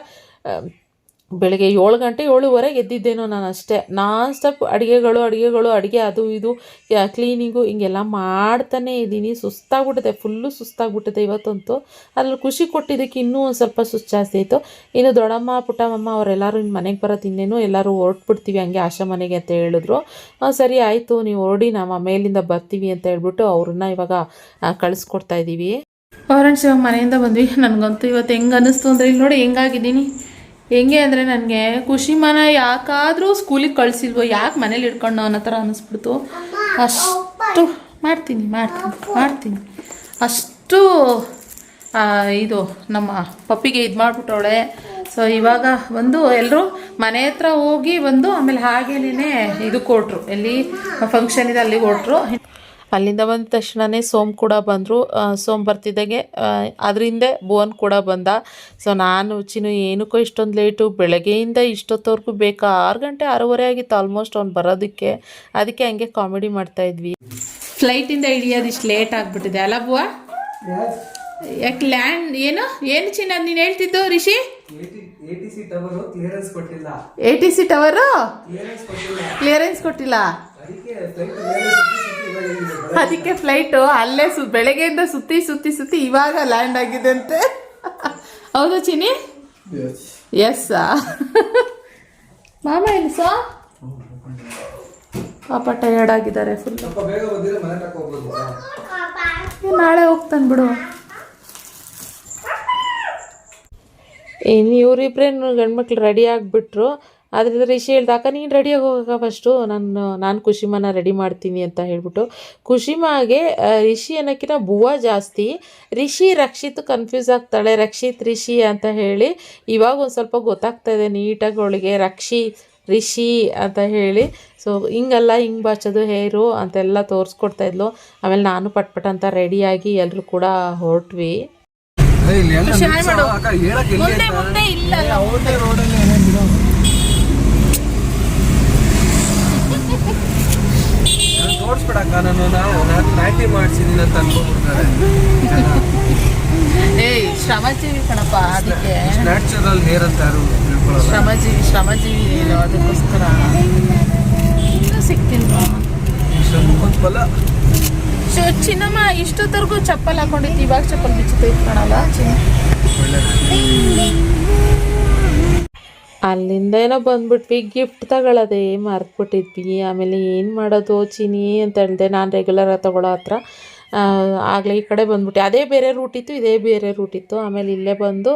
ಬೆಳಗ್ಗೆ 7 ಗಂಟೆ 7:15 ಎದ್ದಿದ್ದೇನೋ ನಾನು ಅಷ್ಟೇ. ನಾನ್ ಸ್ಟಾಪ್ ಅಡುಗೆ ಅದು ಇದು ಕ್ಲೀನಿಂಗು ಹಿಂಗೆಲ್ಲ ಮಾಡ್ತಾನೇ ಇದ್ದೀನಿ. ಸುಸ್ತಾಗ್ಬಿಟ್ಟಿದೆ, ಫುಲ್ಲು ಸುಸ್ತಾಗ್ಬಿಟ್ಟಿದೆ ಇವತ್ತಂತೂ. ಅದ್ರಲ್ಲಿ ಖುಷಿ ಕೊಟ್ಟಿದ್ದಕ್ಕೆ ಇನ್ನೂ ಒಂದು ಸ್ವಲ್ಪ ಸುಸ್ತು ಜಾಸ್ತಿ ಆಯಿತು. ಇನ್ನು ದೊಡ್ಡಮ್ಮ ಪುಟ್ಟಮ್ಮ ಅವರೆಲ್ಲರೂ ಇನ್ನು ಮನೆಗೆ ಬರೋದು ಇನ್ನೇನು, ಎಲ್ಲರೂ ಹೊರಟ್ಬಿಡ್ತೀವಿ ಹಂಗೆ ಆಶಾ ಮನೆಗೆ ಅಂತ ಹೇಳಿದ್ರು. ಸರಿ ಆಯಿತು ನೀವು ಹೊರಡಿ, ನಾವು ಮೇಲಿಂದ ಬರ್ತೀವಿ ಅಂತ ಹೇಳ್ಬಿಟ್ಟು ಅವ್ರನ್ನ ಇವಾಗ ಕಳಿಸ್ಕೊಡ್ತಾ ಇದ್ದೀವಿ. ಫ್ರೆಂಡ್ಸ್ ಇವಾಗ ಮನೆಯಿಂದ ಬಂದ್ವಿ. ನನಗಂತೂ ಇವತ್ತು ಹೆಂಗೆ ಅನ್ನಿಸ್ತು ಅಂದರೆ, ಇಲ್ಲಿ ನೋಡಿ ಹೆಂಗಾಗಿದ್ದೀನಿ. ಹೆಂಗೆ ಅಂದರೆ ನನಗೆ ಖುಷಿಮನ ಯಾಕಾದರೂ ಸ್ಕೂಲಿಗೆ ಕಳಿಸಿಲ್ವೋ, ಯಾಕೆ ಮನೇಲಿ ಇಟ್ಕೊಂಡು ಅನ್ನೋ ಥರ ಅನ್ನಿಸ್ಬಿಡ್ತು. ಅಷ್ಟು ಮಾಡ್ತೀನಿ ಅಷ್ಟು ಇದು ನಮ್ಮ ಪಪ್ಪಿಗೆ ಇದು ಮಾಡಿಬಿಟ್ಟವಳೆ. ಸೊ ಇವಾಗ ಬಂದು ಎಲ್ಲರೂ ಮನೆ ಹತ್ರ ಹೋಗಿ ಬಂದು ಆಮೇಲೆ ಹಾಗೇನೇ ಇದು ಕೊಟ್ಟರು, ಎಲ್ಲಿ ಫಂಕ್ಷನ್ ಇದೆ ಅಲ್ಲಿಗೆ ಕೊಟ್ಟರು. ಅಲ್ಲಿಂದ ಬಂದ ತಕ್ಷಣವೇ ಸೋಮ್ ಕೂಡ ಬಂದರು. ಸೋಮ್ ಬರ್ತಿದ್ದಾಗೆ ಅದರಿಂದ ಭುವನ್ ಕೂಡ ಬಂದ. ಸೊ ನಾನು ಚಿನ್ನು ಏನಕ್ಕೋ ಇಷ್ಟೊಂದು ಲೇಟು, ಬೆಳಗ್ಗೆಯಿಂದ ಇಷ್ಟೊತ್ತವರೆಗೂ ಬೇಕಾ, 6 ಗಂಟೆ 6:30 ಆಗಿತ್ತು ಆಲ್ಮೋಸ್ಟ್ ಅವ್ನು ಬರೋದಕ್ಕೆ. ಅದಕ್ಕೆ ಹಂಗೆ ಕಾಮಿಡಿ ಮಾಡ್ತಾಯಿದ್ವಿ. ಫ್ಲೈಟಿಂದ ಇಳಿಯೋದು ಇಷ್ಟು ಲೇಟ್ ಆಗಿಬಿಟ್ಟಿದೆ ಅಲ್ಲ ಬುವ? ಯಾಕೆ ಲ್ಯಾಂಡ್ ಏನು ಚಿನ್ನ ನೀನು ಹೇಳ್ತಿದ್ದು ರಿಷಿ? ATC ಟವರು ಕ್ಲಿಯರೆನ್ಸ್ ಕೊಟ್ಟಿಲ್ಲ, ಅದಕ್ಕೆ ಫ್ಲೈಟು ಅಲ್ಲೇ ಬೆಳಗ್ಗೆಯಿಂದ ಸುತ್ತಿ ಇವಾಗ ಲ್ಯಾಂಡ್ ಆಗಿದೆ ಅಂತೆ. ಹೌದಾ ಚಿನಿ? ಎಸ್ ಮಾಮ ಇಲ್ಲಿ ಪಾಪ ಟಯರ್ಡ್ ಆಗಿದ್ದಾರೆ ಫುಲ್. ನಾಳೆ ಹೋಗ್ತಾನೆ ಬಿಡು. ಇನ್ನು ಇವರಿಬ್ರೇನು ಗಂಡ್ಮಕ್ಳು ರೆಡಿ ಆಗಿಬಿಟ್ರು. ಆದ್ದರಿಂದ ರಿಷಿ ಹೇಳ್ದ, ಅಕ್ಕ ನೀನು ರೆಡಿಯಾಗಿ ಹೋಗಕ್ಕ ಫಸ್ಟು, ನಾನು ಖುಷಿಮನ ರೆಡಿ ಮಾಡ್ತೀನಿ ಅಂತ ಹೇಳ್ಬಿಟ್ಟು. ಖುಷಿಮಾಗೆ ರಿಷಿ ಅನ್ನೋಕ್ಕಿಂತ ಬುವ್ವ ಜಾಸ್ತಿ. ರಕ್ಷಿತ್ ಕನ್ಫ್ಯೂಸ್ ಆಗ್ತಾಳೆ, ರಕ್ಷಿತ್ ರಿಷಿ ಅಂತ ಹೇಳಿ. ಇವಾಗ ಒಂದು ಸ್ವಲ್ಪ ಗೊತ್ತಾಗ್ತಾ ಇದೆ ನೀಟಾಗಿ ಅವಳಿಗೆ, ರಿಷಿ ಅಂತ ಹೇಳಿ. ಸೊ ಹಿಂಗಲ್ಲ, ಹಿಂಗೆ ಬಾಚೋದು ಹೇರು ಅಂತೆಲ್ಲ ತೋರಿಸ್ಕೊಡ್ತಾಯಿದ್ಲು. ಆಮೇಲೆ ನಾನು ಪಟ್ಪಟ್ ಅಂತ ರೆಡಿಯಾಗಿ ಎಲ್ಲರೂ ಕೂಡ ಹೊರಟ್ವಿ. ತೋರಿಸ್ಬಿಡಕ್ಕ, ನಾನು ನಾಟಿ ಮಾಡಿಸಿದ್ದೀನಿ ಅಂತ ಅನ್ಕೊಂಡ್ಬಿಡ್ತಾರೆ. ಶ್ರಮಜೀವಿ ಕಣಪ್ಪ, ಅದಕ್ಕೆ ನ್ಯಾಚುರಲ್ ಹೇರ್ ಅಂತ ಯಾರು ಶ್ರಮಜೀವಿ ಅದಕ್ಕೋಸ್ಕರ ಇನ್ನೂ ಸಿಕ್ತಿಲ್ವಾ ಶ್ರಮಕ್ಕೊಂದು ಫಲ ಚಿನ್ನಮ್ಮ ಇಷ್ಟೊತ್ತರೆಗೂ ಚಪ್ಪಲ್ ಹಾಕೊಂಡಿತ್ತು, ಇವಾಗ ಚಪ್ಪಲ್ ಬಿಚ್ಚುತ್ತೈತೆ ಕಾಣಲ್ಲ. ಅಲ್ಲಿಂದ ಏನೋ ಬಂದ್ಬಿಟ್ವಿ, ಗಿಫ್ಟ್ ತಗೊಳ್ಳೋದೇ ಮರ್ತ್ಬಿಟ್ಟಿದ್ವಿ. ಆಮೇಲೆ ಏನು ಮಾಡೋದು ಚಿನಿ ಅಂತ ಹೇಳಿದೆ, ನಾನು ರೆಗ್ಯುಲರ್ ತಗೊಳ್ಳೋ ಹತ್ರ. ಆಗಲೇ ಈ ಕಡೆ ಬಂದ್ಬಿಟ್ಟು ಅದೇ ಬೇರೆ ರೂಟ್ ಇತ್ತು, ಇದೇ ಬೇರೆ ರೂಟ್ ಇತ್ತು. ಆಮೇಲೆ ಇಲ್ಲೇ ಬಂದು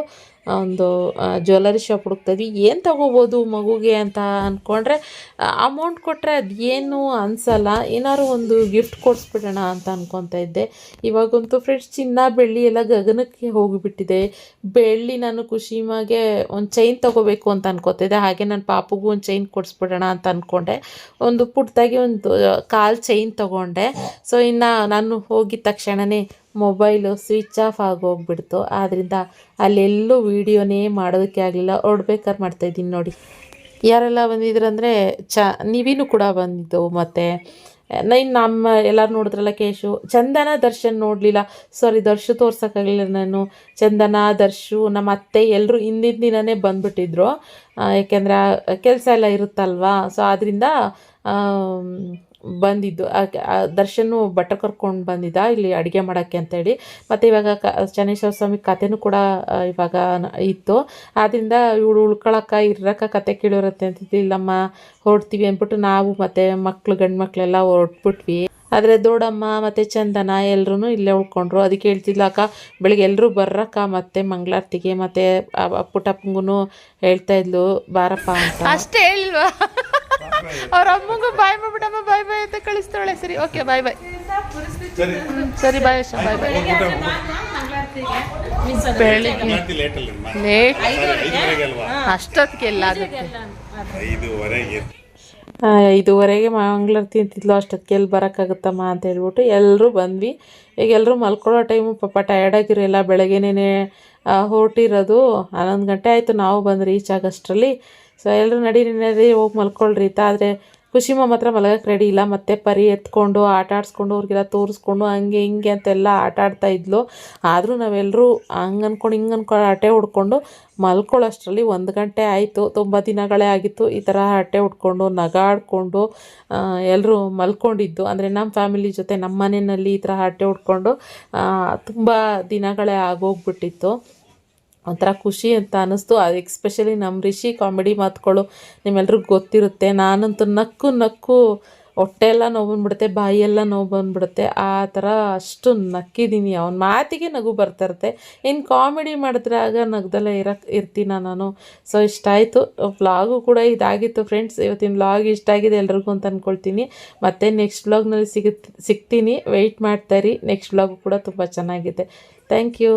ಒಂದು ಜ್ಯುವೆಲರಿ ಶಾಪ್ ಹುಡುಕ್ತಾಯಿದ್ವಿ. ಏನು ತೊಗೋಬೋದು ಮಗುಗೆ ಅಂತ ಅಂದ್ಕೊಂಡ್ರೆ ಅಮೌಂಟ್ ಕೊಟ್ಟರೆ ಅದು ಏನು ಅನಿಸಲ್ಲ, ಏನಾದ್ರು ಒಂದು ಗಿಫ್ಟ್ ಕೊಡಿಸ್ಬಿಡೋಣ ಅಂತ ಅಂದ್ಕೊತಾ ಇದ್ದೆ. ಇವಾಗಂತೂ ಫ್ರೆಂಡ್ಸ್ ಚಿನ್ನ ಬೆಳ್ಳಿ ಎಲ್ಲ ಗಗನಕ್ಕೆ ಹೋಗಿಬಿಟ್ಟಿದೆ. ಬೆಳ್ಳಿ ನಾನು ಖುಷಿಮಾಗೆ ಒಂದು ಚೈನ್ ತೊಗೋಬೇಕು ಅಂತ ಅನ್ಕೋತಿದ್ದೆ. ಹಾಗೆ ನನ್ನ ಪಾಪುಗೂ ಒಂದು ಚೈನ್ ಕೊಡಿಸ್ಬಿಡೋಣ ಅಂತ ಅಂದ್ಕೊಂಡೆ. ಒಂದು ಪುಟ್ಟದಾಗಿ ಒಂದು ಕಾಲು ಚೈನ್ ತೊಗೊಂಡೆ. ಸೊ ಇನ್ನು ನಾನು ಹೋಗಿದ ತಕ್ಷಣವೇ ಮೊಬೈಲು ಸ್ವಿಚ್ ಆಫ್ ಆಗೋಗ್ಬಿಡ್ತು. ಆದ್ದರಿಂದ ಅಲ್ಲೆಲ್ಲೂ ವೀಡಿಯೋನೇ ಮಾಡೋದಕ್ಕೆ ಆಗಲಿಲ್ಲ. ಹೊರಡ್ಬೇಕಾದ್ರೆ ಮಾಡ್ತಾಯಿದ್ದೀನಿ ನೋಡಿ. ಯಾರೆಲ್ಲ ಬಂದಿದ್ರಂದರೆ ನೀವಿನೂ ಕೂಡ ಬಂದಿದ್ದು. ಮತ್ತು ನಮ್ಮ ಎಲ್ಲರೂ ನೋಡಿದ್ರಲ್ಲ ಕೇಶು, ಚಂದನ ದರ್ಶನ್ ನೋಡಲಿಲ್ಲ, ಸಾರಿ ದರ್ಶು ತೋರ್ಸೋಕ್ಕಾಗಲಿಲ್ಲ ನಾನು. ಚಂದನ ದರ್ಶು ನಮ್ಮ ಅತ್ತೆ ಎಲ್ಲರೂ ಹಿಂದಿನ ದಿನವೇ ಬಂದುಬಿಟ್ಟಿದ್ರು. ಯಾಕೆಂದರೆ ಕೆಲಸ ಎಲ್ಲ ಇರುತ್ತಲ್ವಾ, ಸೊ ಆದ್ದರಿಂದ ಬಂದಿದ್ದು. ದರ್ಶನು ಬಟ್ಟೆ ಕರ್ಕೊಂಡು ಬಂದಿದ್ದ ಇಲ್ಲಿ ಅಡುಗೆ ಮಾಡೋಕ್ಕೆ ಅಂತೇಳಿ. ಮತ್ತು ಇವಾಗ ಚನ್ನೇಶ್ವರ ಸ್ವಾಮಿ ಕಥೆನೂ ಕೂಡ ಇವಾಗ ಇತ್ತು. ಆದ್ದರಿಂದ ಇವಳು ಇರೋಕ್ಕೆ ಕತೆ ಕೇಳಿರುತ್ತೆ ಅಂತಿದ್ದಿಲ್ಲಮ್ಮ, ಹೊರಡ್ತೀವಿ ಅಂದ್ಬಿಟ್ಟು ನಾವು ಮತ್ತು ಮಕ್ಕಳು ಗಂಡು ಮಕ್ಕಳೆಲ್ಲ ಹೊರಟ್ಬಿಟ್ವಿ. ಆದರೆ ದೊಡ್ಡಮ್ಮ ಮತ್ತು ಚಂದನ ಎಲ್ಲರೂ ಇಲ್ಲೇ ಉಳ್ಕೊಂಡ್ರು. ಅದಕ್ಕೆ ಹೇಳ್ತಿದ್ಲ ಅಕ್ಕ ಬೆಳಿಗ್ಗೆ ಎಲ್ಲರೂ ಬರ್ರಕ್ಕ ಮತ್ತೆ ಮಂಗಳಾರತಿಗೆ. ಮತ್ತು ಪುಟ್ಟಪ್ಪಂಗೂ ಹೇಳ್ತಾ ಇದ್ಲು ಬಾರಪ್ಪ ಅಂತ. ಅಷ್ಟೇ ಹೇಳಿಲ್ವಾ? ಅವ್ರ ಅಮ್ಮಂಗೂ ಬಾಯ್ ಮಾಡ್ಬಿಟ್ಟಮ್ಮ, ಬಾಯ್ ಬಾಯ್ ಅಂತ ಕಳಿಸ್ತಾಳೆ. ಸರಿ, ಓಕೆ, ಬಾಯ್ ಬಾಯ್. ಸರಿ, ಬಾಯ್ ಅಷ್ಟ, ಬಾಯ್ ಬಾಯ್. ಬೆಳಿಗ್ಗೆ ಲೇಟ್ ಅಷ್ಟೊತ್ತಿಗೆ ಎಲ್ಲ ಆಗುತ್ತೆ. 5:30ಗೆ ಮಂಗಳಾರತಿ ಅಂತಿದ್ಲು. ಅಷ್ಟೊತ್ತಿಗೆ ಎಲ್ಲಿ ಬರೋಕ್ಕಾಗುತ್ತಮ್ಮ ಅಂತ ಹೇಳ್ಬಿಟ್ಟು ಎಲ್ಲರೂ ಬಂದ್ವಿ. ಈಗ ಎಲ್ಲರೂ ಮಲ್ಕೊಳ್ಳೋ ಟೈಮು ಪಾಪ ಟಯರ್ಡಾಗಿರಲ್ಲ, ಬೆಳಗ್ಗೆನೇ ಹೊರಟಿರೋದು. 11 ಗಂಟೆ ಆಯಿತು ನಾವು ಬಂದು ರೀಚ್ ಆಗೋಷ್ಟರಲ್ಲಿ. ಸೊ ಎಲ್ಲರೂ ನಡಿ ಹೋಗಿ ಮಲ್ಕೊಳ್ರಿ ಅಂತ. ಆದರೆ ಖುಷಿಮ ಮಾತ್ರ ಮಲಗಕ್ಕೆ ರೆಡಿ ಇಲ್ಲ. ಮತ್ತು ಪರಿ ಎತ್ಕೊಂಡು ಆಟ ಆಡಿಸ್ಕೊಂಡು ಅವ್ರಿಗೆಲ್ಲ ತೋರಿಸ್ಕೊಂಡು ಹಂಗೆ ಹಿಂಗೆ ಅಂತೆಲ್ಲ ಆಟ ಆಡ್ತಾಯಿದ್ಲು. ಆದರೂ ನಾವೆಲ್ಲರೂ ಹಂಗೆ ಅಂದ್ಕೊಂಡು ಹಿಂಗೆ ಅಂದ್ಕೊಂಡು ಹರಟೆ ಹೊಡ್ಕೊಂಡು ಮಲ್ಕೊಳ್ಳೋಷ್ಟರಲ್ಲಿ 1 ಗಂಟೆ ಆಯಿತು. ತುಂಬ ದಿನಗಳೇ ಆಗಿತ್ತು ಈ ಥರ ಹರಟೆ ಹೊಡ್ಕೊಂಡು ನಗಾಡಿಕೊಂಡು ಎಲ್ಲರೂ ಮಲ್ಕೊಂಡಿದ್ದು. ಅಂದರೆ ನಮ್ಮ ಫ್ಯಾಮಿಲಿ ಜೊತೆ ನಮ್ಮ ಮನೆಯಲ್ಲಿ ಈ ಥರ ಹರಟೆ ಹೊಡ್ಕೊಂಡು ತುಂಬ ದಿನಗಳೇ ಆಗೋಗ್ಬಿಟ್ಟಿತ್ತು. ಒಂಥರ ಖುಷಿ ಅಂತ ಅನ್ನಿಸ್ತು. ಅದು ಎಕ್ಸ್ಪೆಷಲಿ ನಮ್ಮ ರಿಷಿ ಕಾಮಿಡಿ ಮಾತುಗಳು ನಿಮ್ಮೆಲ್ರಿಗೂ ಗೊತ್ತಿರುತ್ತೆ. ನಾನಂತೂ ನಕ್ಕು ಹೊಟ್ಟೆ ಎಲ್ಲ ನೋವು ಬಂದುಬಿಡುತ್ತೆ, ಬಾಯಿಯೆಲ್ಲ ನೋವು ಬಂದುಬಿಡುತ್ತೆ. ಆ ಥರ ಅಷ್ಟು ನಕ್ಕಿದ್ದೀನಿ. ಅವನ ಮಾತಿಗೆ ನಗು ಬರ್ತಾಯಿರುತ್ತೆ. ಇನ್ನು ಕಾಮಿಡಿ ಮಾಡಿದ್ರೆ ಆಗ ನಗ್ದಲ್ಲೇ ಇರ್ತೀನ ನಾನು. ಸೊ ಇಷ್ಟ ಆಯಿತು. ವ್ಲಾಗು ಕೂಡ ಇದಾಗಿತ್ತು ಫ್ರೆಂಡ್ಸ್. ಇವತ್ತಿನ ವ್ಲಾಗ್ ಇಷ್ಟ ಆಗಿದೆ ಎಲ್ರಿಗೂ ಅಂತ ಅಂದ್ಕೊಳ್ತೀನಿ. ಮತ್ತು ನೆಕ್ಸ್ಟ್ ವ್ಲಾಗ್ನಲ್ಲಿ ಸಿಗ್ತೀನಿ. ವೆಯ್ಟ್ ಮಾಡ್ತಾಯಿರಿ. ನೆಕ್ಸ್ಟ್ ವ್ಲಾಗು ಕೂಡ ತುಂಬ ಚೆನ್ನಾಗಿದೆ. Thank you.